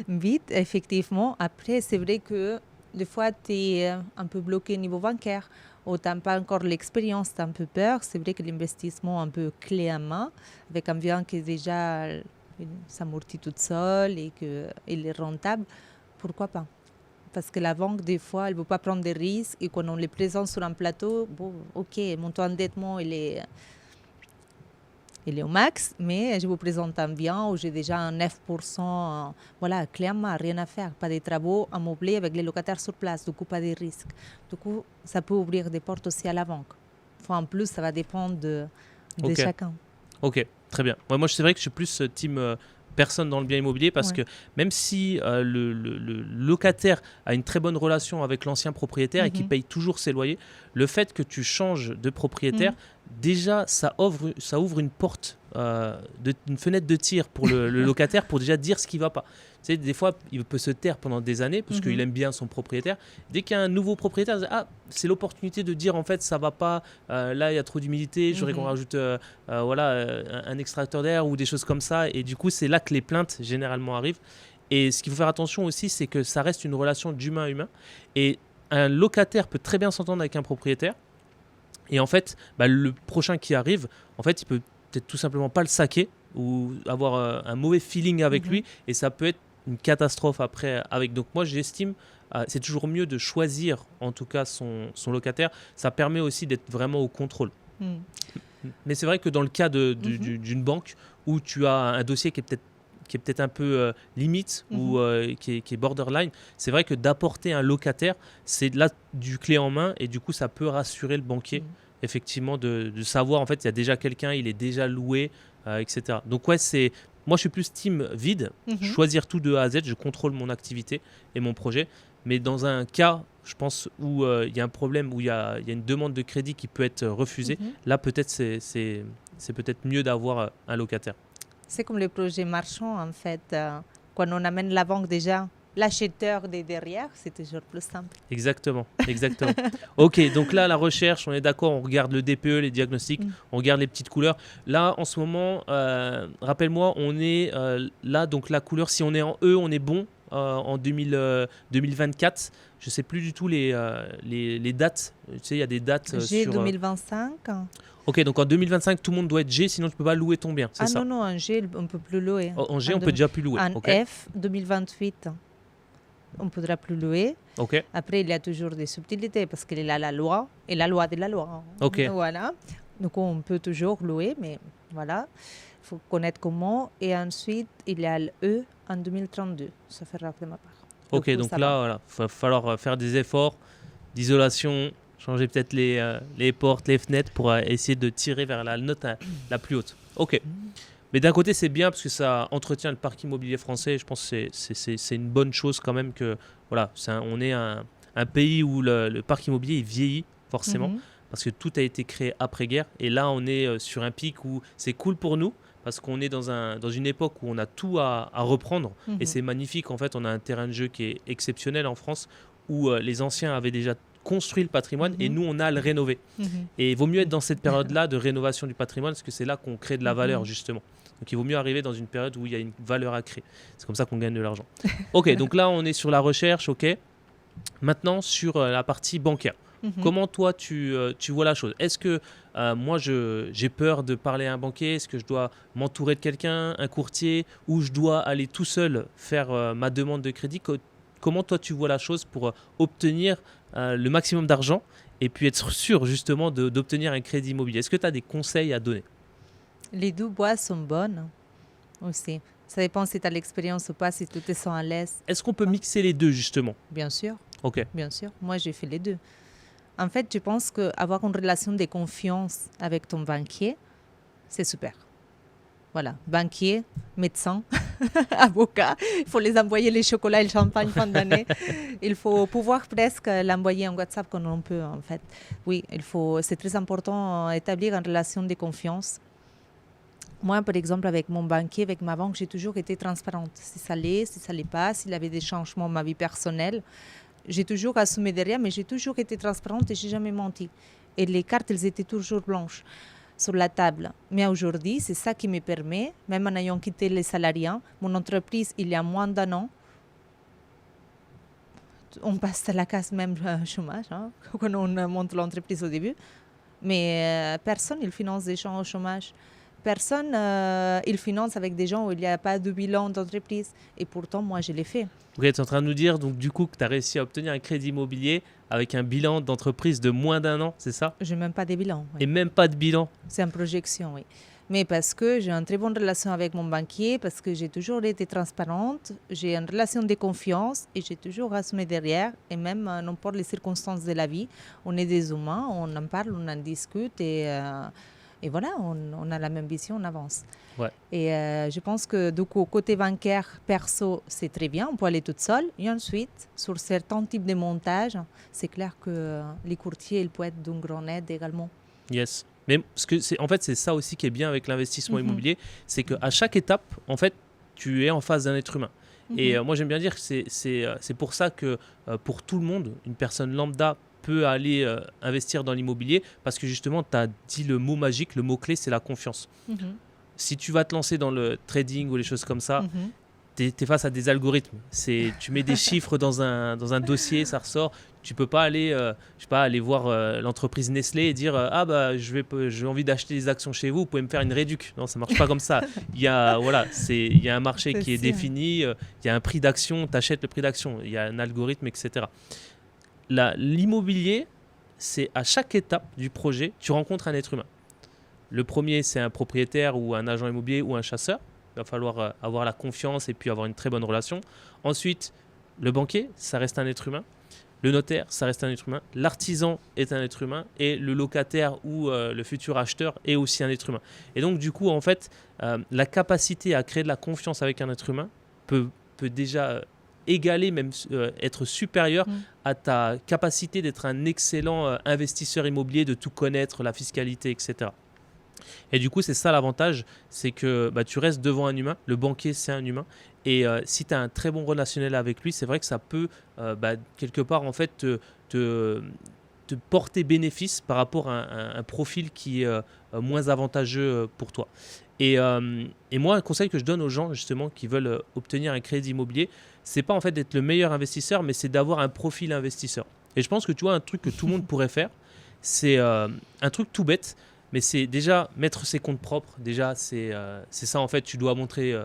Vite, effectivement. Après, c'est vrai que des fois, tu es un peu bloqué au niveau bancaire ou tu n'as pas encore l'expérience, tu as un peu peur. C'est vrai que l'investissement un peu clé en main, avec un bien qui est déjà s'amortit toute seule et qu'il est rentable, pourquoi pas? Parce que la banque, des fois, elle ne veut pas prendre des risques et quand on les présente sur un plateau, bon, ok, mon taux d'endettement, il est au max, mais je vous présente un bien où j'ai déjà un 9%, voilà, clairement, rien à faire, pas de travaux à meubler avec les locataires sur place, du coup, pas de risques. Du coup, ça peut ouvrir des portes aussi à la banque. En plus, ça va dépendre de chacun. Ok, très bien. Ouais, moi, c'est vrai que je suis plus team personne dans le bien immobilier parce que même si le locataire a une très bonne relation avec l'ancien propriétaire et qu'il paye toujours ses loyers, le fait que tu changes de propriétaire, déjà, ça ouvre une porte, une fenêtre de tir pour le locataire pour déjà dire ce qui ne va pas. Tu sais, des fois, il peut se taire pendant des années parce qu'il aime bien son propriétaire. Dès qu'il y a un nouveau propriétaire, c'est l'opportunité de dire en fait, ça ne va pas, là, il y a trop d'humidité, j'aurais qu'on rajoute un extracteur d'air ou des choses comme ça. Et du coup, c'est là que les plaintes généralement arrivent. Et ce qu'il faut faire attention aussi, c'est que ça reste une relation d'humain à humain. Et un locataire peut très bien s'entendre avec un propriétaire. Et en fait, le prochain qui arrive, en fait, il peut peut-être tout simplement pas le saquer ou avoir un mauvais feeling avec lui. Et ça peut être une catastrophe après. Donc moi, j'estime c'est toujours mieux de choisir, en tout cas, son locataire. Ça permet aussi d'être vraiment au contrôle. Mais c'est vrai que dans le cas Mhm. d'une banque où tu as un dossier qui est peut-être un peu limite ou qui est borderline, c'est vrai que d'apporter un locataire, c'est là du clé en main et du coup ça peut rassurer le banquier, Mhm. effectivement, de savoir en fait il y a déjà quelqu'un, il est déjà loué, etc. Donc ouais, moi je suis plus team vide, Mhm. choisir tout de A à Z, je contrôle mon activité et mon projet, mais dans un cas, je pense, où il y a un problème, où il y a une demande de crédit qui peut être refusée, Mhm. là peut-être c'est peut-être mieux d'avoir un locataire. C'est comme les projets marchands, en fait. Quand on amène la banque déjà, l'acheteur des derrière, c'est toujours plus simple. Exactement, exactement. Ok, donc là, la recherche, on est d'accord, on regarde le DPE, les diagnostics, Mm. on regarde les petites couleurs. Là, en ce moment, rappelle-moi, on est là, donc la couleur, si on est en E, on est bon en 2024. Je sais plus du tout les dates. Tu sais, il y a des dates G sur. 2025. Ok, donc en 2025, tout le monde doit être G, sinon tu peux pas louer ton bien, c'est Ah ça. non, non, en G, on ne peut plus louer. En G, En, on peut deux- déjà plus louer. en Ok, F 2028, on ne pourra plus louer. ok, Après, il y a toujours des subtilités parce qu'il y a la loi et la loi de la loi. ok. Voilà. Donc, on peut toujours louer, mais voilà. Il faut connaître comment. Et ensuite, il y a le E en 2032. Ça fera de ma part. Le Ok, plus donc avant. là, voilà, va falloir faire des efforts d'isolation, changer peut-être les portes, les fenêtres pour essayer de tirer vers la note la plus haute. Ok. Mais d'un côté, c'est bien parce que ça entretient le parc immobilier français. Et je pense que c'est une bonne chose quand même que voilà, on est un pays où le parc immobilier il vieillit forcément Mhm. parce que tout a été créé après-guerre. Et là, on est sur un pic où c'est cool pour nous parce qu'on est dans une époque où on a tout à reprendre. Et Mhm. c'est magnifique. En fait, on a un terrain de jeu qui est exceptionnel en France où les anciens avaient déjà construit le patrimoine et Mhm. nous, on a à le rénover. Mhm. Et il vaut mieux être dans cette période-là de rénovation du patrimoine parce que c'est là qu'on crée de la valeur, Mhm. justement. Donc il vaut mieux arriver dans une période où il y a une valeur à créer. C'est comme ça qu'on gagne de l'argent. Ok, donc là, on est sur la recherche, ok. Maintenant, sur la partie bancaire. Mhm. Comment toi, tu vois la chose? Est-ce que moi, j'ai peur de parler à un banquier? Est-ce que je dois m'entourer de quelqu'un, un courtier, ou je dois aller tout seul faire ma demande de crédit? Comment toi, tu vois la chose pour obtenir le maximum d'argent et puis être sûr justement d'obtenir un crédit immobilier? Est-ce que tu as des conseils à donner? Les deux bois sont bonnes aussi. Ça dépend si tu as l'expérience ou pas, si tu te sens à l'aise. Est-ce qu'on peut mixer les deux justement? Bien sûr, Ok, bien sûr. Moi, j'ai fait les deux. En fait, je pense qu'avoir une relation de confiance avec ton banquier, c'est super. Voilà, banquier, médecin, avocat, il faut les envoyer les chocolats et le champagne fin d'année. Il faut pouvoir presque l'envoyer en WhatsApp quand on peut, en fait. Oui, c'est très important d'établir une relation de confiance. Moi, par exemple, avec mon banquier, avec ma banque, j'ai toujours été transparente. Si ça l'est pas, s'il avait des changements dans ma vie personnelle, j'ai toujours assumé derrière, mais j'ai toujours été transparente et j'ai jamais menti. Et les cartes, elles étaient toujours blanches sur la table. Mais aujourd'hui, c'est ça qui me permet, même en ayant quitté les salariés, mon entreprise, il y a moins d'un an, on passe à la case même chômage, hein, quand on monte l'entreprise au début. Mais personne, il finance des gens au chômage. Personne, il finance avec des gens où il n'y a pas de bilan d'entreprise. Et pourtant, moi, je l'ai fait. ok, tu es en train de nous dire donc du coup que tu as réussi à obtenir un crédit immobilier avec un bilan d'entreprise de moins d'un an, c'est ça? Je n'ai même pas de bilan. Oui. Et même pas de bilan. C'est en projection, oui. Mais parce que j'ai une très bonne relation avec mon banquier, parce que j'ai toujours été transparente, j'ai une relation de confiance et j'ai toujours assumé derrière. Et même, n'importe les circonstances de la vie, on est des humains, on en parle, on en discute et voilà, on a la même vision, on avance. Ouais. Et je pense que du coup, côté bancaire, perso, c'est très bien, on peut aller toute seule. Et ensuite, sur certains types de montages, c'est clair que les courtiers, ils peuvent être d'une grande aide également. Yes. Mais en fait, c'est ça aussi qui est bien avec l'investissement immobilier, c'est qu'à chaque étape, en fait, tu es en face d'un être humain. Et moi, j'aime bien dire que c'est pour ça que pour tout le monde, une personne lambda peut aller investir dans l'immobilier parce que justement, tu as dit le mot magique, le mot-clé, c'est la confiance. Si tu vas te lancer dans le trading ou les choses comme ça, tu es face à des algorithmes. Tu mets des chiffres dans un dossier, ça ressort. Tu peux pas aller, je sais pas, aller voir l'entreprise Nestlé et dire ah bah j'ai envie d'acheter des actions chez vous, vous pouvez me faire une réduc. Non, ça marche pas comme ça. Il y a un marché C'est qui est sûr. défini, il y a un prix d'action, tu achètes le prix d'action, il y a un algorithme, etc. L'immobilier, c'est à chaque étape du projet, tu rencontres un être humain. Le premier, c'est un propriétaire ou un agent immobilier ou un chasseur. Il va falloir avoir la confiance et puis avoir une très bonne relation. Ensuite, le banquier, ça reste un être humain. Le notaire, ça reste un être humain. L'artisan est un être humain. Et le locataire ou le futur acheteur est aussi un être humain. Et donc, du coup, en fait, la capacité à créer de la confiance avec un être humain peut déjà égaler, même être supérieur à ta capacité d'être un excellent investisseur immobilier, de tout connaître, la fiscalité, etc. Et du coup, c'est ça l'avantage, c'est que tu restes devant un humain. Le banquier, c'est un humain. Et si tu as un très bon relationnel avec lui, c'est vrai que ça peut, quelque part, en fait, te porter bénéfice par rapport à un profil qui est moins avantageux pour toi. Et moi, un conseil que je donne aux gens, justement, qui veulent obtenir un crédit immobilier, c'est pas en fait d'être le meilleur investisseur, mais c'est d'avoir un profil investisseur. Et je pense que tu vois, un truc que tout le monde pourrait faire, c'est un truc tout bête, mais c'est déjà mettre ses comptes propres. Déjà, c'est ça en fait. Tu dois montrer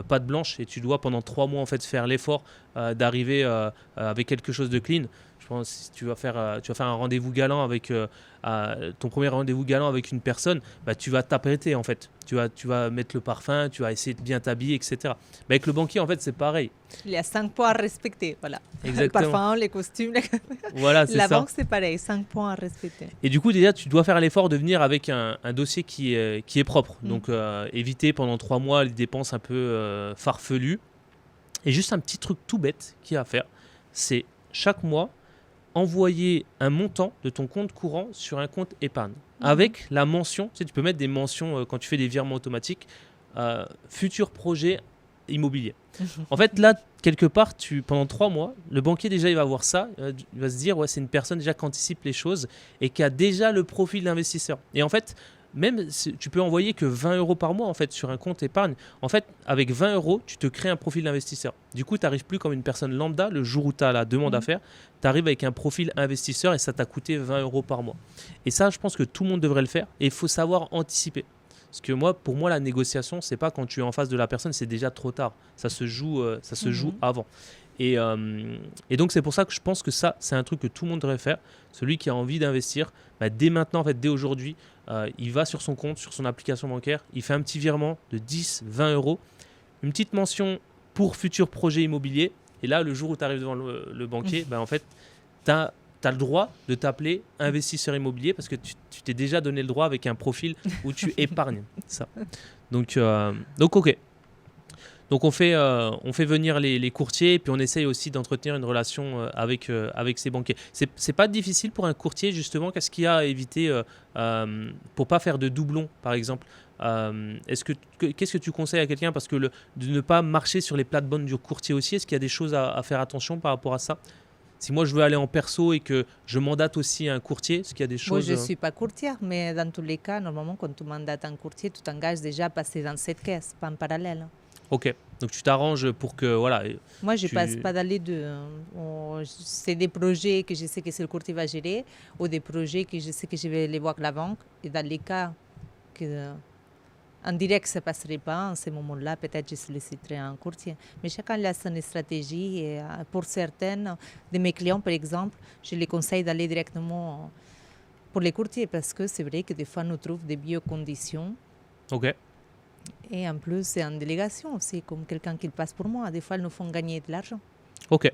patte blanche et tu dois pendant 3 mois en fait faire l'effort d'arriver avec quelque chose de clean. Je pense que si tu vas faire un rendez-vous galant avec ton premier rendez-vous galant avec une personne, tu vas t'apprêter en fait. Tu vas mettre le parfum, tu vas essayer de bien t'habiller, etc. Mais avec le banquier en fait c'est pareil. Il y a 5 points à respecter, voilà. Exactement. Le parfum, les costumes. Voilà, c'est la ça. banque c'est pareil, 5 points à respecter. Et du coup déjà tu dois faire l'effort de venir avec un dossier qui est propre. Donc éviter pendant 3 mois les dépenses un peu farfelues. Et juste un petit truc tout bête qu'il y a à faire, c'est chaque mois envoyer un montant de ton compte courant sur un compte épargne. Avec la mention, tu sais, tu peux mettre des mentions quand tu fais des virements automatiques, futur projet immobilier. En fait, là, quelque part, pendant 3 mois, le banquier, déjà, il va voir ça, il va se dire, ouais, c'est une personne déjà qui anticipe les choses et qui a déjà le profil d'investisseur. Et en fait, même tu peux envoyer que 20 € par mois en fait, sur un compte épargne. En fait, avec 20 €, tu te crées un profil d'investisseur. Du coup, tu n'arrives plus comme une personne lambda. Le jour où tu as la demande à faire, tu arrives avec un profil investisseur et ça t'a coûté 20 € par mois. Et ça, je pense que tout le monde devrait le faire. Et il faut savoir anticiper. Parce que pour moi, la négociation, c'est pas quand tu es en face de la personne, c'est déjà trop tard. Ça se joue avant. Et donc, c'est pour ça que je pense que ça, c'est un truc que tout le monde devrait faire. Celui qui a envie d'investir, dès maintenant, en fait, dès aujourd'hui, il va sur son compte, sur son application bancaire, il fait un petit virement de 10, 20 €, une petite mention pour futur projet immobilier. Et là, le jour où tu arrives devant le banquier, en fait, tu as le droit de t'appeler investisseur immobilier parce que tu t'es déjà donné le droit avec un profil où tu épargnes ça. Donc ok. Donc on fait venir les courtiers et puis on essaye aussi d'entretenir une relation avec ces banquiers. C'est pas difficile pour un courtier justement. Qu'est-ce qu'il y a à éviter pour pas faire de doublons par exemple? Qu'est-ce que tu conseilles à quelqu'un parce que de ne pas marcher sur les plates-bandes du courtier aussi? Est-ce qu'il y a des choses à faire attention par rapport à ça? Si moi je veux aller en perso et que je mandate aussi un courtier, est-ce qu'il y a des choses... Moi, je ne suis pas courtière, mais dans tous les cas, normalement, quand tu mandates un courtier, tu t'engages déjà à passer dans cette caisse, pas en parallèle. Ok, donc tu t'arranges pour que... voilà. Moi, je ne passe pas dans les deux. C'est des projets que je sais que le courtier va gérer ou des projets que je sais que je vais les voir avec la banque. Et dans les cas que... En direct, ça ne passerait pas. En ce moment-là, peut-être je solliciterai un courtier. Mais chacun a son stratégie. Et pour certains de mes clients, par exemple, je les conseille d'aller directement pour les courtiers parce que c'est vrai que des fois, nous trouvons des bioconditions. Ok. Et en plus, c'est en délégation aussi, comme quelqu'un qui le passe pour moi. Des fois, ils nous font gagner de l'argent. Ok.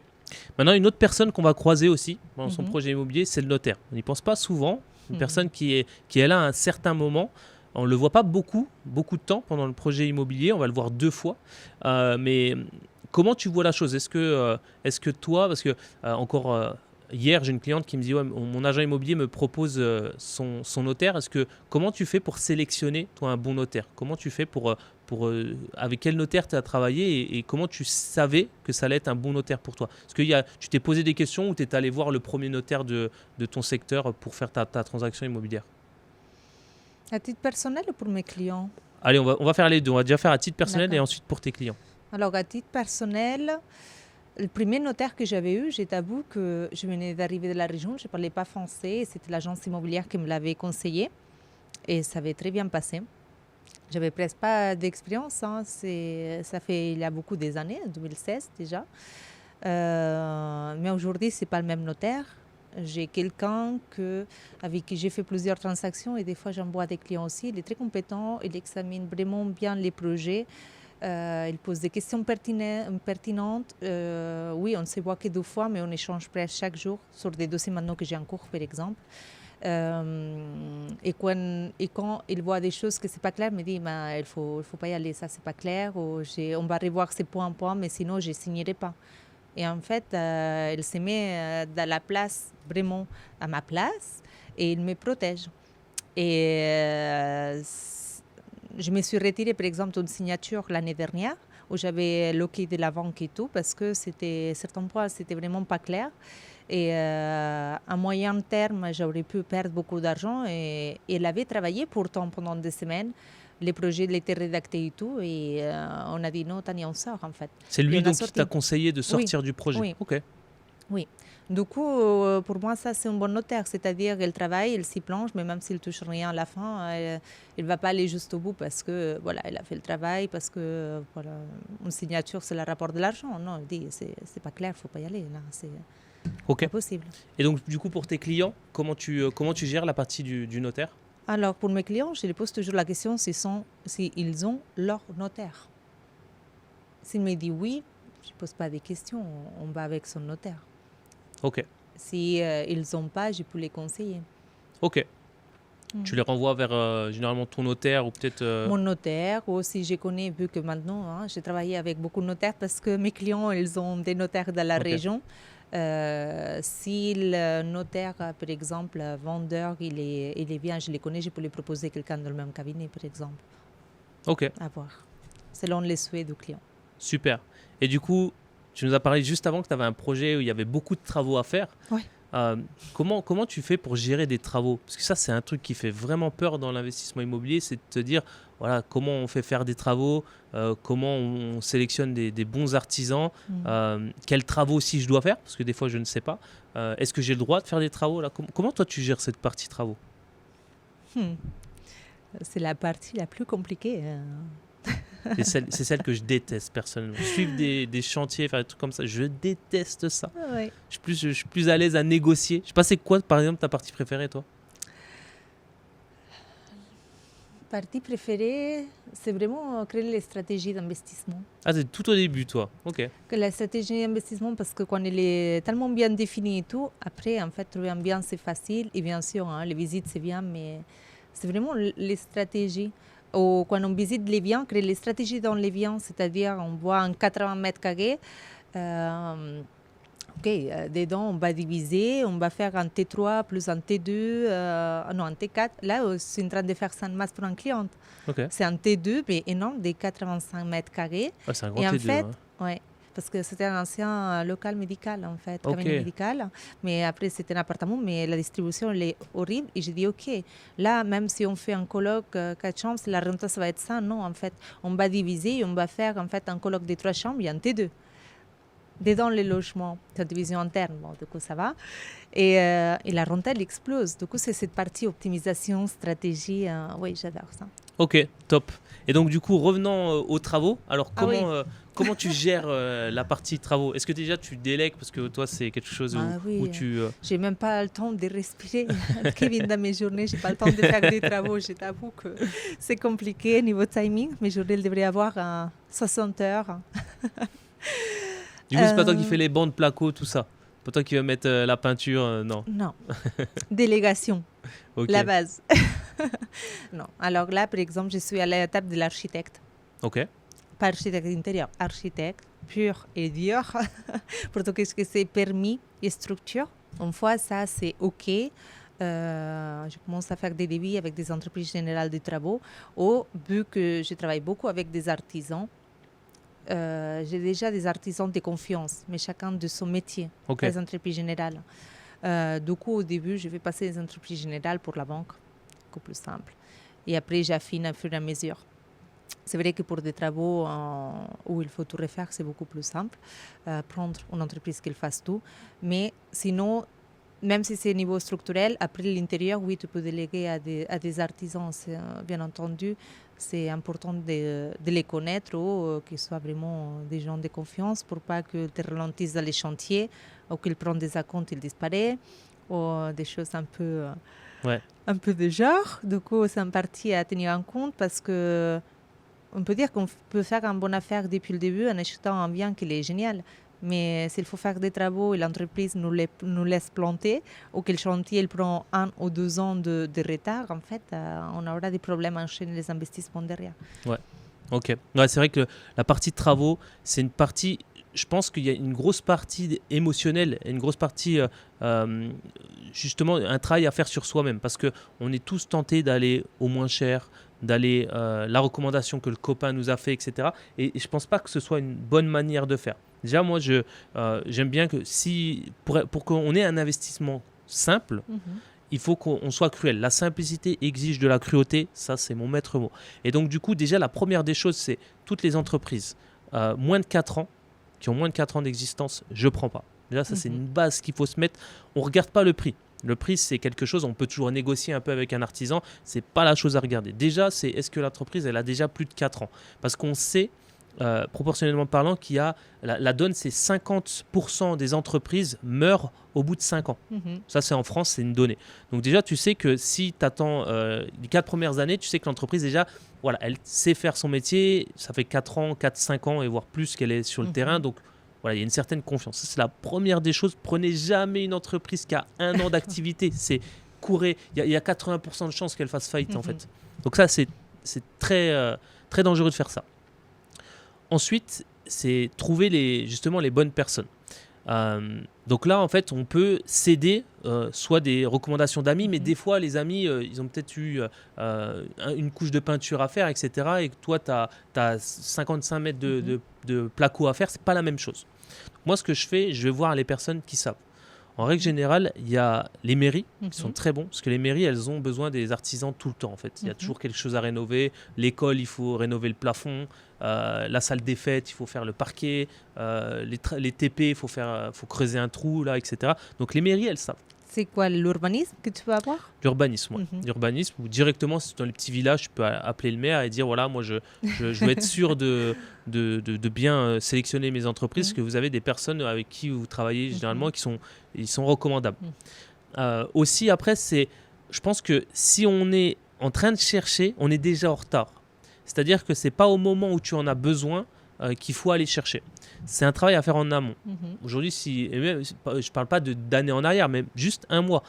Maintenant, une autre personne qu'on va croiser aussi dans son projet immobilier, c'est le notaire. On n'y pense pas souvent. Une personne qui est là à un certain moment. On ne le voit pas beaucoup de temps pendant le projet immobilier. On va le voir 2 fois. Mais comment tu vois la chose? Est-ce que toi, parce que hier, j'ai une cliente qui me dit ouais, mon agent immobilier me propose son notaire. Comment tu fais pour sélectionner toi un bon notaire? Comment tu fais pour avec quel notaire tu as travaillé et comment tu savais que ça allait être un bon notaire pour toi? Est-ce que tu t'es posé des questions ou tu es allé voir le premier notaire de ton secteur pour faire ta transaction immobilière? À titre personnel ou pour mes clients? Allez, on va faire les deux. On va déjà faire à titre personnel et ensuite pour tes clients. Alors, à titre personnel, le premier notaire que j'avais eu, je t'avoue que je venais d'arriver de la région, je ne parlais pas français, c'était l'agence immobilière qui me l'avait conseillé et ça avait très bien passé. J'avais presque pas d'expérience, ça fait il y a beaucoup des années, 2016 déjà. Mais aujourd'hui, ce n'est pas le même notaire. J'ai quelqu'un avec qui j'ai fait plusieurs transactions et des fois j'envoie des clients aussi. Il est très compétent, il examine vraiment bien les projets. Il pose des questions pertinentes. Oui, on ne se voit que 2 fois, mais on échange presque chaque jour sur des dossiers maintenant que j'ai en cours, par exemple. Et quand il voit des choses que c'est pas clair, il me dit il faut pas y aller, ça c'est pas clair, ou on va revoir ces points, mais sinon je signerai pas. Et en fait, il se met dans la place, vraiment à ma place, et il me protège. Et je me suis retirée, par exemple, d'une signature l'année dernière, où j'avais loqué de la banque et tout, parce que certains points, c'était vraiment pas clair. Et à moyen terme, j'aurais pu perdre beaucoup d'argent. Et il avait travaillé pourtant pendant des semaines. Les projets étaient rédactés et tout. Et on a dit non, Tania, on sort en fait. C'est Et lui on a donc qui sorti. t'a conseillé de sortir du projet. Oui. Ok. Oui. Du coup, pour moi, ça, c'est un bon notaire. C'est-à-dire qu'il travaille, il s'y plonge, mais même s'il ne touche rien à la fin, il ne va pas aller juste au bout parce que, voilà, il a fait le travail, parce que, voilà, une signature, c'est le rapport de l'argent. Non, il dit, c'est pas clair, il ne faut pas y aller. Là, c'est Ok. pas possible. Et donc, du coup, pour tes clients, comment tu gères la partie du notaire? Alors, pour mes clients, je les pose toujours la question s'ils ont leur notaire. S'il me dit oui, je ne pose pas de questions, on va avec son notaire. Ok. Si ils n'ont pas, je peux les conseiller. Ok. Tu les renvoies vers généralement ton notaire ou peut-être... Mon notaire, ou si je connais, vu que maintenant, j'ai travaillé avec beaucoup de notaires parce que mes clients, ils ont des notaires dans la Ok. région. Si le notaire, par exemple, vendeur, il est bien, je les connais, je peux lui proposer quelqu'un dans le même cabinet, par exemple, Ok. à voir, selon les souhaits du client. Super. Et du coup, tu nous as parlé juste avant que tu avais un projet où il y avait beaucoup de travaux à faire. Ouais. Comment tu fais pour gérer des travaux? Parce que ça, c'est un truc qui fait vraiment peur dans l'investissement immobilier, c'est de te dire, voilà, comment on fait faire des travaux, comment on sélectionne des bons artisans, quels travaux aussi je dois faire, parce que des fois, je ne sais pas. Est-ce que j'ai le droit de faire des travaux là? Comment toi, tu gères cette partie travaux? C'est la partie la plus compliquée. C'est celle que je déteste personnellement. Suivre des chantiers, faire des trucs comme ça, je déteste ça. Ouais. Je suis plus à l'aise à négocier. Je sais pas, c'est quoi, par exemple, ta partie préférée, toi? Partie préférée, c'est vraiment créer les stratégies d'investissement. Ah, c'est tout au début, toi. Ok. Que la stratégie d'investissement, parce que quand elle est tellement bien définie et tout, après, en fait, trouver un bien, c'est facile. Et bien sûr, les visites, c'est bien, mais c'est vraiment les stratégies. Ou quand on visite les biens, créer les stratégies dans les biens, c'est-à-dire on voit un 80 mètres carrés. Dedans, on va diviser, on va faire un T3 plus un T2, non, un T4. Là, je suis en train de faire ça en masse pour un client. Ok. C'est un T2, mais énorme, de 85 mètres carrés. Ah, c'est un grand Et en T2. fait, hein. ouais, parce que c'était un ancien local médical, en fait, Ok. cabinet médical. Mais après, c'était un appartement, mais la distribution, elle est horrible. Et j'ai dit, OK, là, même si on fait un coloc 4 chambres, la renta, ça va être ça. Non, en fait, on va diviser et on va faire en fait un coloc de 3 chambres et un T2. Dedans les logements, c'est une division interne, bon, du coup ça va. Et la renta, elle explose. Du coup, c'est cette partie optimisation, stratégie. Oui, j'adore ça. Ok, top. Et donc, du coup, revenant aux travaux, alors Ah oui. comment tu gères la partie travaux? Est-ce que déjà tu délègues parce que toi, c'est quelque chose où tu... J'ai même pas le temps de respirer. Kevin, dans mes journées, j'ai pas le temps de faire des travaux. Je t'avoue que c'est compliqué niveau timing. Mes journées, elles devraient avoir 60 heures. Du coup, c'est pas toi qui fais les bancs de placo, tout ça? Pas toi qui vas mettre la peinture, non? Non. Délégation, Ok. la base. Non. Alors là, par exemple, je suis à l'étape de l'architecte. Ok. Pas architecte intérieur, architecte pur et dur. Pour tout ce que c'est permis et structure. Une fois ça, c'est OK. Je commence à faire des devis avec des entreprises générales de travaux. Ou, vu que je travaille beaucoup avec des artisans, j'ai déjà des artisans de confiance, mais chacun de son métier, Ok. les entreprises générales. Du coup, au début, je vais passer des entreprises générales pour la banque, beaucoup plus simple. Et après, j'affine au fur et à mesure. C'est vrai que pour des travaux où il faut tout refaire, c'est beaucoup plus simple. Prendre une entreprise qui fasse tout. Mais sinon, même si c'est au niveau structurel, après l'intérieur, oui, tu peux déléguer à des artisans, bien entendu. C'est important de les connaître ou qu'ils soient vraiment des gens de confiance pour pas qu'ils te ralentissent dans les chantiers ou qu'ils prennent des acomptes, ils disparaissent. ou des choses Ouais. un peu de genre. Du coup, c'est une partie à tenir en compte parce que on peut dire qu'on peut faire une bonne affaire depuis le début en achetant un bien qui est génial. Mais s'il faut faire des travaux et l'entreprise nous laisse planter ou que le chantier il prend 1 ou 2 ans de retard, en fait, on aura des problèmes à enchaîner les investissements derrière. Ouais. Ok. Ouais, c'est vrai que la partie de travaux, c'est une partie. Je pense qu'il y a une grosse partie émotionnelle, et une grosse partie justement un travail à faire sur soi-même, parce que on est tous tentés d'aller au moins cher, d'aller la recommandation que le copain nous a fait, etc. Et je pense pas que ce soit une bonne manière de faire. Déjà, moi, j'aime bien que pour qu'on ait un investissement simple, il faut qu'on soit cruel. La simplicité exige de la cruauté, ça c'est mon maître mot. Et donc du coup, déjà, la première des choses, c'est toutes les entreprises moins de 4 ans, qui ont moins de 4 ans d'existence, je ne prends pas. Déjà, ça c'est une base qu'il faut se mettre. On ne regarde pas le prix. Le prix, c'est quelque chose, on peut toujours négocier un peu avec un artisan, ce n'est pas la chose à regarder. Déjà, c'est est-ce que l'entreprise, elle a déjà plus de 4 ans? Parce qu'on sait, proportionnellement parlant, qu'il y a, la donne, c'est 50% des entreprises meurent au bout de 5 ans. Ça, c'est en France, c'est une donnée. Donc déjà, tu sais que si tu attends les 4 premières années, tu sais que l'entreprise, déjà, voilà, elle sait faire son métier, ça fait 4 ans, 4-5 ans et voire plus qu'elle est sur le terrain. Donc voilà, il y a une certaine confiance. Ça, c'est la première des choses. Prenez jamais une entreprise qui a 1 an d'activité. C'est courez. Il y a 80% de chances qu'elle fasse faillite, en fait. Donc ça, c'est très, très dangereux de faire ça. Ensuite, c'est trouver justement les bonnes personnes. Donc là, en fait, on peut céder soit des recommandations d'amis, mais des fois, les amis, ils ont peut-être eu une couche de peinture à faire, etc. Et que toi, tu as 55 mètres de placo à faire, c'est pas la même chose. Donc moi, ce que je fais, je vais voir les personnes qui savent. En règle générale, il y a les mairies qui sont très bons, parce que les mairies, elles ont besoin des artisans tout le temps, en fait. Il y a toujours quelque chose à rénover. L'école, il faut rénover le plafond. La salle des fêtes, il faut faire le parquet. Les TP, il faut creuser un trou, là, etc. Donc les mairies, elles savent. C'est quoi l'urbanisme que tu veux avoir? L'urbanisme, ouais. L'urbanisme, ou directement, si tu es dans les petits villages, tu peux appeler le maire et dire, voilà, moi, je veux être sûr de bien sélectionner mes entreprises, parce que vous avez des personnes avec qui vous travaillez généralement qui sont recommandables. Aussi, après, je pense que si on est en train de chercher, on est déjà en retard. C'est-à-dire que ce n'est pas au moment où tu en as besoin qu'il faut aller chercher. C'est un travail à faire en amont. Aujourd'hui, je ne parle pas d'années en arrière, mais juste 1 mois.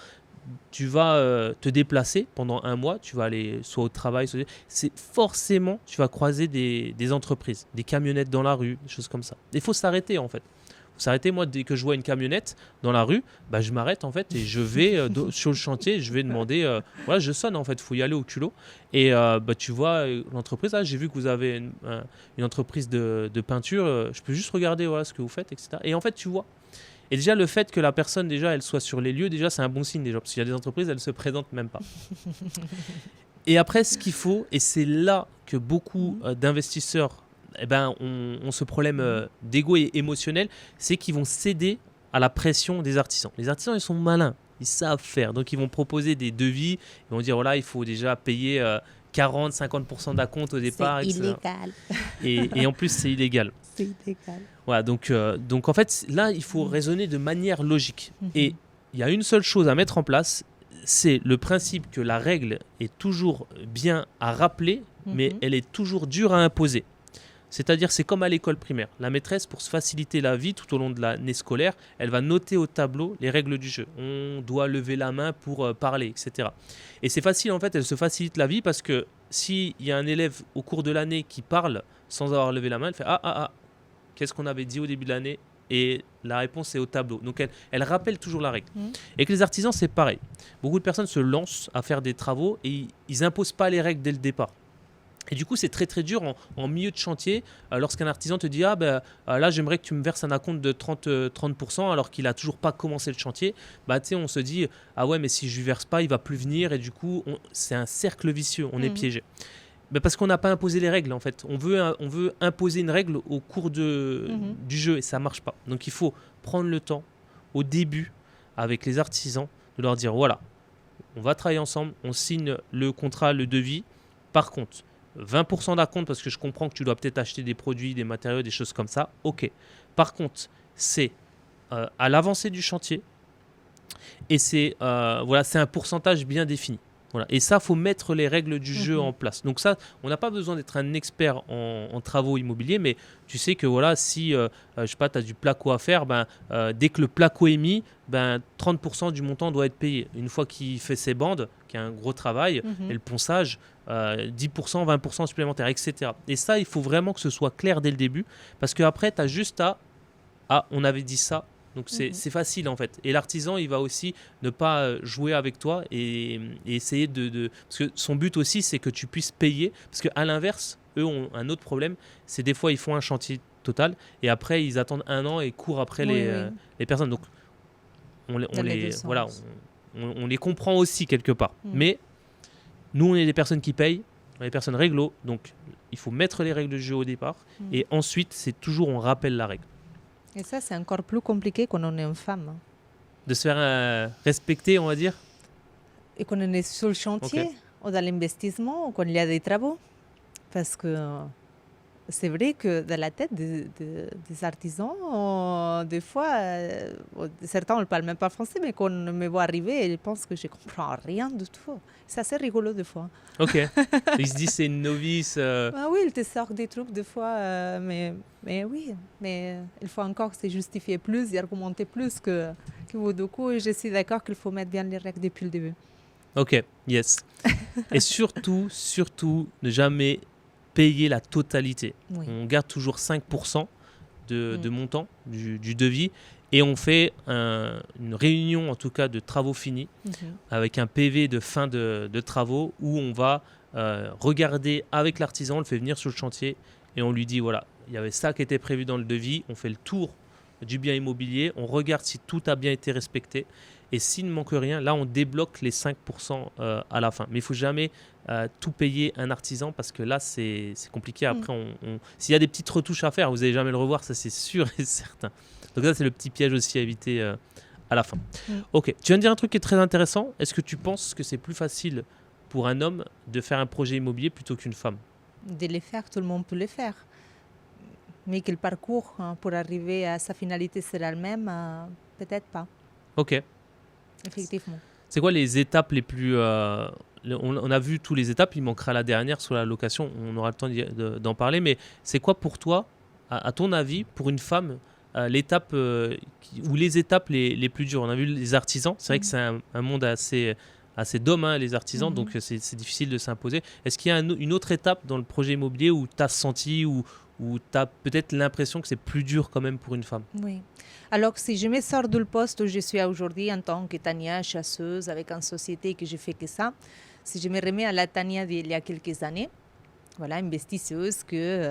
Tu vas te déplacer pendant 1 mois, tu vas aller soit au travail, c'est forcément, tu vas croiser des entreprises, des camionnettes dans la rue, des choses comme ça. Il faut s'arrêter, en fait. S'arrêter, moi, dès que je vois une camionnette dans la rue, je m'arrête, en fait, et je vais sur le chantier, je vais demander, voilà, je sonne, en fait, il faut y aller au culot. Et tu vois l'entreprise, j'ai vu que vous avez une entreprise de peinture, je peux juste regarder ce que vous faites, etc. Et en fait, tu vois. Et déjà, le fait que la personne, déjà, elle soit sur les lieux, déjà, c'est un bon signe, déjà, parce qu'il y a des entreprises, elles ne se présentent même pas. Et après, ce qu'il faut, et c'est là que beaucoup d'investisseurs ont ce problème d'ego et émotionnel, c'est qu'ils vont céder à la pression des artisans. Les artisans, ils sont malins, ils savent faire. Donc, ils vont proposer des devis, ils vont dire, voilà, il faut déjà payer 40-50% d'acompte au départ. C'est illégal. Et en plus, c'est illégal. C'est illégal. Voilà, donc en fait, là, il faut raisonner de manière logique. Et il y a une seule chose à mettre en place, c'est le principe que la règle est toujours bien à rappeler, mais elle est toujours dure à imposer. C'est-à-dire, c'est comme à l'école primaire. La maîtresse, pour se faciliter la vie tout au long de l'année scolaire, elle va noter au tableau les règles du jeu. On doit lever la main pour parler, etc. Et c'est facile, en fait, elle se facilite la vie parce que s'il y a un élève au cours de l'année qui parle sans avoir levé la main, elle fait « Ah, qu'est-ce qu'on avait dit au début de l'année ?» Et la réponse est au tableau. Donc, elle rappelle toujours la règle. Et que les artisans, c'est pareil. Beaucoup de personnes se lancent à faire des travaux et ils n'imposent pas les règles dès le départ. Et du coup, c'est très très dur en milieu de chantier, lorsqu'un artisan te dit là, j'aimerais que tu me verses un acompte de 30% alors qu'il n'a toujours pas commencé le chantier. On se dit ah ouais, mais si je lui verse pas, il va plus venir. Et du coup, c'est un cercle vicieux, on est piégé. Parce qu'on n'a pas imposé les règles, en fait. On veut imposer une règle au cours du jeu et ça ne marche pas. Donc il faut prendre le temps au début avec les artisans de leur dire voilà, on va travailler ensemble, on signe le contrat, le devis. Par contre, 20% d'acompte parce que je comprends que tu dois peut-être acheter des produits, des matériaux, des choses comme ça. Ok. Par contre, c'est à l'avancée du chantier, Et c'est un pourcentage bien défini. Voilà. Et ça, il faut mettre les règles du jeu en place. Donc ça, on n'a pas besoin d'être un expert en travaux immobiliers, mais tu sais que voilà, si je sais pas, tu as du placo à faire, dès que le placo est mis, 30% du montant doit être payé. Une fois qu'il fait ses bandes, qui a un gros travail, et le ponçage, 10%, 20% supplémentaires, etc. Et ça, il faut vraiment que ce soit clair dès le début, parce qu'après, tu as juste à... Ah, on avait dit ça. Donc c'est facile en fait. Et l'artisan, il va aussi ne pas jouer avec toi et essayer de... Parce que son but aussi, c'est que tu puisses payer. Parce qu'à l'inverse, eux ont un autre problème. C'est des fois, ils font un chantier total et après, ils attendent 1 an et courent après les personnes. Donc on les comprend aussi quelque part. Mais nous, on est des personnes qui payent. On est des personnes réglo. Donc il faut mettre les règles du jeu au départ. Et ensuite, c'est toujours, on rappelle la règle. Et ça, c'est encore plus compliqué quand on est une femme. De se faire respecter, on va dire. Et quand on est sur le chantier, ou dans l'investissement, ou quand il y a des travaux. Parce que c'est vrai que dans la tête des artisans, des fois, certains ne parlent même pas français, mais quand on me voit arriver, ils pensent que je ne comprends rien du tout. C'est assez rigolo des fois. Ok. Ils se disent c'est une novice. Ah oui, ils te sortent des trucs des fois, mais oui, mais il faut encore se justifier plus et argumenter plus que vous. Du coup, je suis d'accord qu'il faut mettre bien les règles depuis le début. Ok, yes. Et surtout, ne jamais payer la totalité. Oui. On garde toujours 5% de montant du devis et on fait une réunion en tout cas de travaux finis avec un PV de fin de travaux où on va regarder avec l'artisan, on le fait venir sur le chantier et on lui dit voilà, il y avait ça qui était prévu dans le devis, on fait le tour du bien immobilier, on regarde si tout a bien été respecté et s'il ne manque rien, là on débloque les 5% à la fin. Mais il ne faut jamais tout payer un artisan parce que là c'est compliqué. Après, s'il y a des petites retouches à faire, vous n'allez jamais le revoir, ça c'est sûr et certain. Donc ça c'est le petit piège aussi à éviter à la fin. Ok, tu viens de dire un truc qui est très intéressant. Est-ce que tu penses que c'est plus facile pour un homme de faire un projet immobilier plutôt qu'une femme? De les faire, tout le monde peut les faire. Mais que le parcours pour arriver à sa finalité sera le même, peut-être pas. Ok. Effectivement. C'est quoi les étapes les plus... on a vu toutes les étapes, il manquera la dernière sur la location, on aura le temps d'en parler, mais c'est quoi pour toi, à ton avis, pour une femme, l'étape ou les étapes les plus dures? On a vu les artisans, c'est vrai que c'est un monde assez d'hommes, les artisans, donc c'est difficile de s'imposer. Est-ce qu'il y a une autre étape dans le projet immobilier où tu as senti ou tu as peut-être l'impression que c'est plus dur quand même pour une femme? Oui. Alors, si je me sors du poste où je suis aujourd'hui en tant que Tania, chasseuse avec une société que je fais que ça, si je me remets à la Tania d'il y a quelques années, voilà, investisseuse que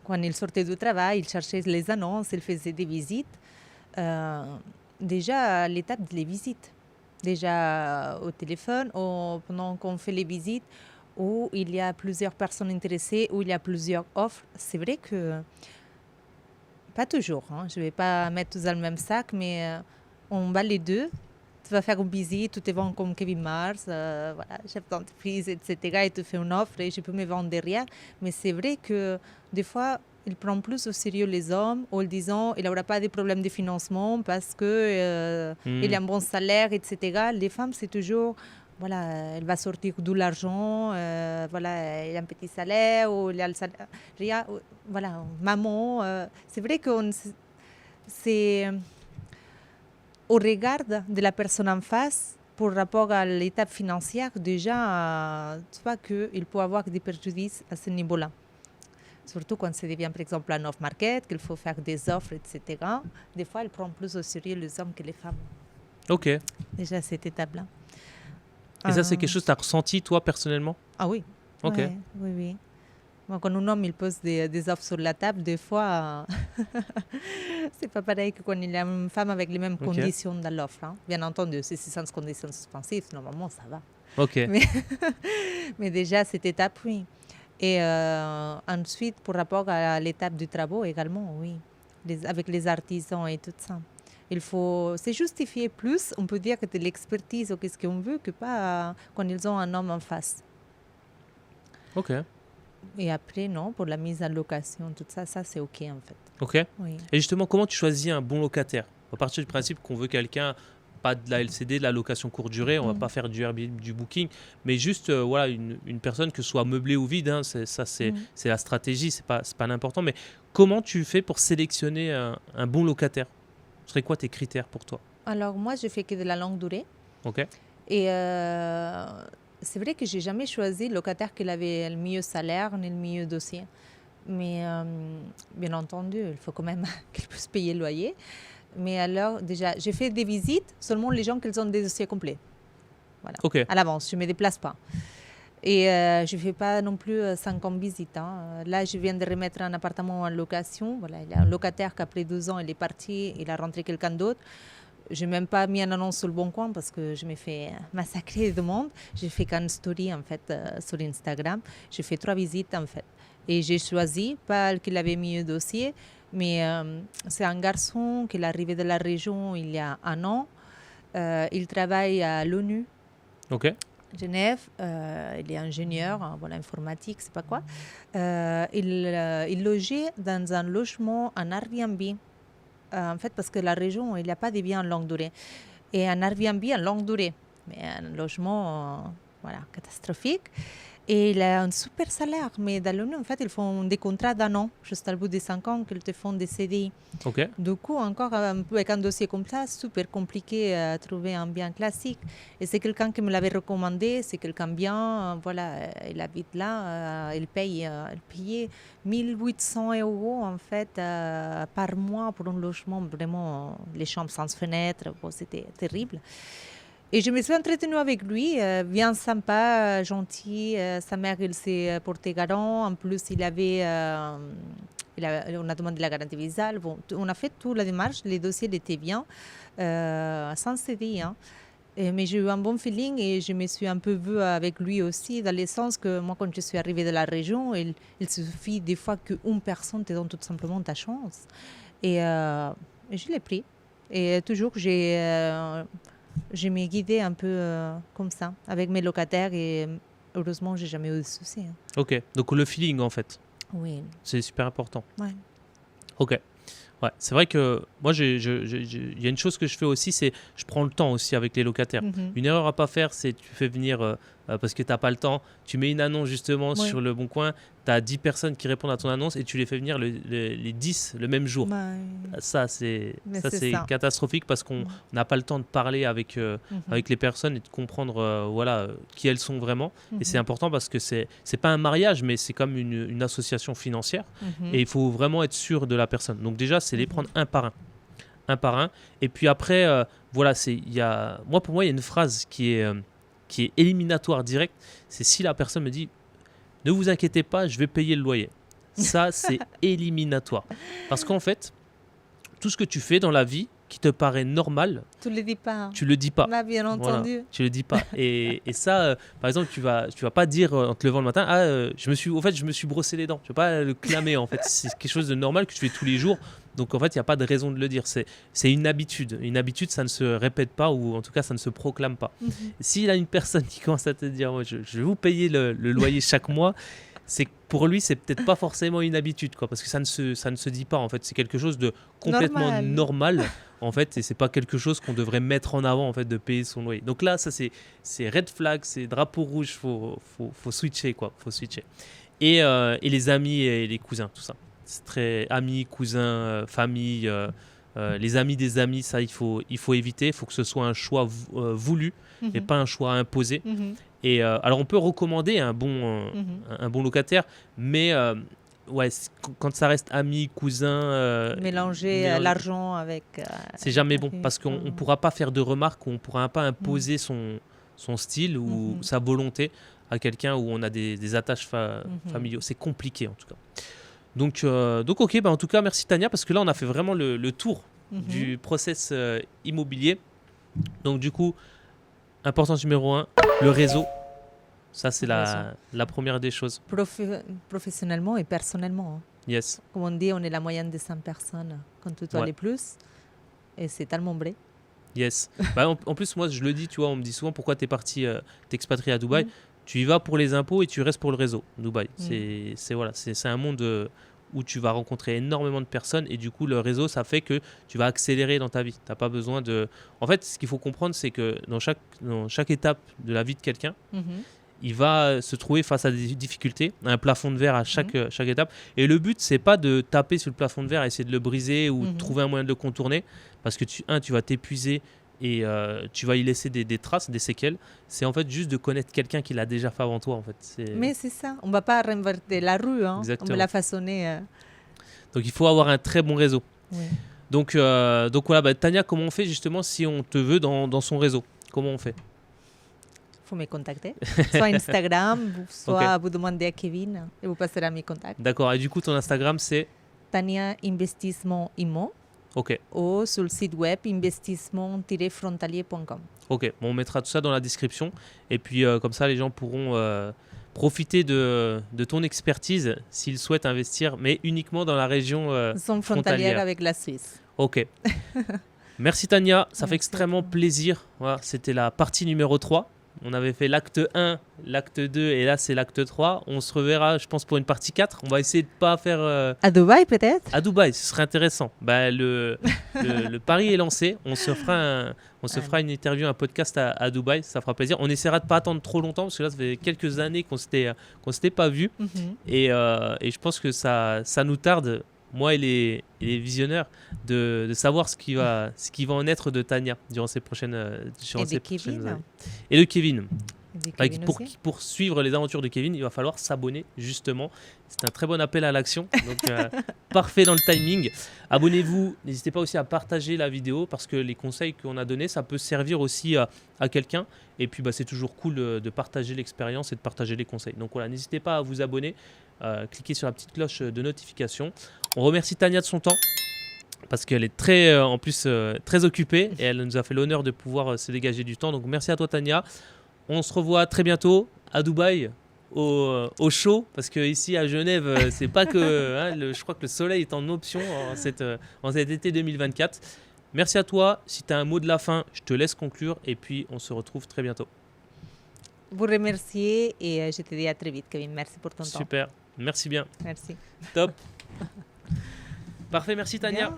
quand il sortait du travail, il cherchait les annonces, il faisait des visites. Déjà, à l'étape des visites, déjà au téléphone, pendant qu'on fait les visites, où il y a plusieurs personnes intéressées, où il y a plusieurs offres, c'est vrai que pas toujours, je ne vais pas mettre tout dans le même sac, mais on bat les deux. Tu vas faire une visite, tu te vends comme Kevin Mars, voilà, chef d'entreprise, etc. Et tu fais une offre et je peux me vendre derrière. Mais c'est vrai que des fois, il prend plus au sérieux les hommes en disant il n'aura pas de problème de financement parce qu'il a un bon salaire, etc. Les femmes, c'est toujours... Voilà, elle va sortir de l'argent, voilà, il a un petit salaire, ou il a le salaire, voilà, maman. C'est vrai qu'on regarde de la personne en face pour rapport à l'étape financière, déjà, tu vois qu'il peut avoir des préjudices à ce niveau-là. Surtout quand ça devient, par exemple, un off-market, qu'il faut faire des offres, etc. Des fois, elle prend plus au sérieux les hommes que les femmes. Ok. Déjà, cette étape-là. Et ça, c'est quelque chose que tu as ressenti, toi, personnellement? Ah oui. Ok. Ouais, oui. Moi, quand un homme il pose des offres sur la table, des fois, c'est pas pareil que quand il y a une femme avec les mêmes conditions dans l'offre. Hein. Bien entendu, si c'est sans conditions suspensives, normalement, ça va. Ok. Mais déjà, cette étape, oui. Et ensuite, pour rapport à l'étape du travail également, oui. Avec les artisans et tout ça. Il faut se justifier plus, on peut dire que de l'expertise ou qu'est-ce qu'on veut, que pas quand ils ont un homme en face. Ok. Et après, non, pour la mise en location, tout ça, c'est OK en fait. Ok. Oui. Et justement, comment tu choisis un bon locataire? À partir du principe qu'on veut quelqu'un pas de la LCD, de la location courte durée, on va pas faire du Airbnb, du Booking, mais juste voilà, une personne que ce soit meublée ou vide, hein, c'est la stratégie, c'est pas l'important. Mais comment tu fais pour sélectionner un bon locataire? Ce serait quoi tes critères pour toi? Alors, moi, je fais que de la longue durée. Ok. Et c'est vrai que j'ai jamais choisi le locataire qui avait le mieux salaire ni le mieux dossier. Mais bien entendu, il faut quand même qu'il puisse payer le loyer. Mais alors, déjà, j'ai fait des visites seulement les gens qui ont des dossiers complets. Voilà. Ok. À l'avance, je ne me déplace pas. Et je ne fais pas non plus 50 visites. Hein. Là, je viens de remettre un appartement en location. Voilà, il y a un locataire qui, après 2 ans, il est parti, il a rentré quelqu'un d'autre. Je n'ai même pas mis une annonce sur le Bon Coin parce que je me fais massacrer de monde. J'ai fait qu'une story, en fait, sur Instagram. J'ai fait 3 visites, en fait. Et j'ai choisi, pas qu'il avait mis le dossier, mais c'est un garçon qui est arrivé de la région il y a 1 an. Il travaille à l'ONU. Ok. Genève, il est ingénieur, voilà, informatique, c'est pas quoi. Il logeait dans un logement en Airbnb, en fait, parce que la région, il n'y a pas de biens en longue durée. Et un Airbnb en longue durée, mais un logement, voilà, catastrophique. Et il a un super salaire, mais dans l'ONU, en fait, ils font des contrats d'1 an, juste au bout de 5 ans, qu'ils te font des CDI. Ok. Du coup, encore un peu avec un dossier comme ça, super compliqué à trouver un bien classique. Et c'est quelqu'un qui me l'avait recommandé, c'est quelqu'un bien, voilà, il habite là, il payait 1 800 € en fait par mois pour un logement, vraiment, les chambres sans fenêtre, bon, c'était terrible. Et je me suis entretenue avec lui, bien sympa, gentil. Sa mère, il s'est porté garant. En plus, on a demandé la garantie visale. Bon, on a fait toute la démarche. Les dossiers étaient bien, sans CDI. Hein. Mais j'ai eu un bon feeling et je me suis un peu vue avec lui aussi, dans le sens que moi, quand je suis arrivée de la région, il suffit des fois qu'une personne te donne tout simplement ta chance. Et je l'ai pris. Et toujours, je m'ai guidée un peu comme ça, avec mes locataires et heureusement, j'ai jamais eu de soucis. Hein. Ok. Donc le feeling en fait, Oui. c'est super important. Ouais. Ok. Ouais, c'est vrai que moi, il y a une chose que je fais aussi, c'est je prends le temps aussi avec les locataires. Mhm. Une erreur à pas faire, c'est tu fais venir parce que tu n'as pas le temps. Tu mets une annonce justement Ouais. sur le Bon Coin, tu as 10 personnes qui répondent à ton annonce et tu les fais venir les 10 le même jour. Ouais. Ça, c'est Mais c'est ça. catastrophique parce qu'on n'a pas le temps de parler avec les personnes et de comprendre voilà, qui elles sont vraiment. Et c'est important parce que c'est pas un mariage, mais c'est comme une association financière. Mhm. Et il faut vraiment être sûr de la personne. Donc déjà, c'est les prendre un par un. Un par un. Et puis après, voilà, pour moi, il y a une phrase qui est éliminatoire direct. C'est si la personne me dit « Ne vous inquiétez pas, je vais payer le loyer ». Ça, c'est éliminatoire. Parce qu'en fait, tout ce que tu fais dans la vie qui te paraît normal, Tu ne le dis pas. Hein. tu le dis pas. Bah, bien entendu. Voilà, tu le dis pas. Et ça, par exemple, tu vas pas dire en te levant le matin, je me suis brossé les dents. Tu vas pas le clamer en fait. C'est quelque chose de normal que tu fais tous les jours. Donc en fait, il n'y a pas de raison de le dire. C'est une habitude. Une habitude, ça ne se répète pas ou en tout cas, ça ne se proclame pas. S'il y a une personne qui commence à te dire, je vais vous payer le loyer chaque mois, c'est que pour lui, c'est peut-être pas forcément une habitude, quoi, parce que ça ne se dit pas en fait. C'est quelque chose de complètement normal en fait, et c'est pas quelque chose qu'on devrait mettre en avant en fait de payer son loyer. Donc là, ça c'est red flag, c'est drapeau rouge, faut switcher quoi, faut switcher. Et les amis et les cousins, tout ça. C'est très amis, cousins, famille, les amis des amis, ça il faut éviter. Il faut que ce soit un choix voulu et pas un choix imposé. Et alors on peut recommander un bon locataire, mais ouais, quand ça reste amis, cousins, mélanger l'argent avec. C'est jamais bon parce qu'on ne pourra pas faire de remarques, on ne pourra pas imposer son style ou sa volonté à quelqu'un où on a des attaches familiaux. C'est compliqué en tout cas. Donc ok, en tout cas merci Tania parce que là on a fait vraiment le tour du process immobilier. Donc du coup, importance numéro 1, le réseau. Ça c'est la première des choses. Professionnellement et personnellement. Hein. Yes. Comme on dit, on est la moyenne de 100 personnes quand tu dois aller plus. Et c'est tellement vrai. Yes. En plus, moi je le dis, tu vois, on me dit souvent pourquoi tu es parti t'expatrier à Dubaï. Tu y vas pour les impôts et tu restes pour le réseau. Dubaï, c'est un monde où tu vas rencontrer énormément de personnes et du coup le réseau ça fait que tu vas accélérer dans ta vie. T'as pas besoin de... En fait ce qu'il faut comprendre c'est que dans chaque étape de la vie de quelqu'un, il va se trouver face à des difficultés, un plafond de verre à chaque étape. Et le but, c'est pas de taper sur le plafond de verre, essayer de le briser ou de trouver un moyen de le contourner, parce que tu vas t'épuiser et tu vas y laisser des traces, des séquelles. C'est en fait juste de connaître quelqu'un qui l'a déjà fait avant toi. En fait. Mais c'est ça, on ne va pas réinventer la rue, hein. On va la façonner. Donc il faut avoir un très bon réseau. Oui. Donc voilà, Tania, comment on fait justement si on te veut dans son réseau? Comment on fait? Faut me contacter, soit Instagram, soit vous demandez à Kevin et vous passerez mes contacts. D'accord, et du coup ton Instagram c'est Tania Investissement Immo. Ok. Ou sur le site web investissement-frontalier.com. Ok, bon, on mettra tout ça dans la description et puis comme ça les gens pourront profiter de ton expertise s'ils souhaitent investir, mais uniquement dans la région Zone frontalière avec la Suisse. Ok. Merci Tania, ça fait extrêmement plaisir. Voilà, c'était la partie numéro 3. On avait fait l'acte 1, l'acte 2 et là c'est l'acte 3. On se reverra je pense pour une partie 4. On va essayer de ne pas faire... À Dubaï peut-être? À Dubaï, ce serait intéressant. Le pari est lancé. On se fera une interview, un podcast à Dubaï. Ça fera plaisir. On essaiera de ne pas attendre trop longtemps parce que là ça fait quelques années qu'on s'était pas vu. Et je pense que ça nous tarde, moi et les visionnaeurs, de savoir ce qui va en être de Tania durant ces prochaines années. Et de Kevin. Pour suivre les aventures de Kevin, il va falloir s'abonner justement. C'est un très bon appel à l'action. Donc parfait dans le timing. Abonnez-vous. N'hésitez pas aussi à partager la vidéo parce que les conseils qu'on a donnés, ça peut servir aussi à quelqu'un. Et puis c'est toujours cool de partager l'expérience et de partager les conseils. Donc voilà, n'hésitez pas à vous abonner. Cliquez sur la petite cloche de notification. On remercie Tania de son temps parce qu'elle est très occupée et elle nous a fait l'honneur de pouvoir se dégager du temps. Donc merci à toi Tania. On se revoit très bientôt à Dubaï au show parce que ici à Genève c'est pas que je crois que le soleil est en option en cet été 2024. Merci à toi. Si tu as un mot de la fin, je te laisse conclure et puis on se retrouve très bientôt. Vous remercier et je te dis à très vite Kevin. Merci pour ton temps. Super. Merci bien. Merci. Top. Parfait, merci Tania. Bien.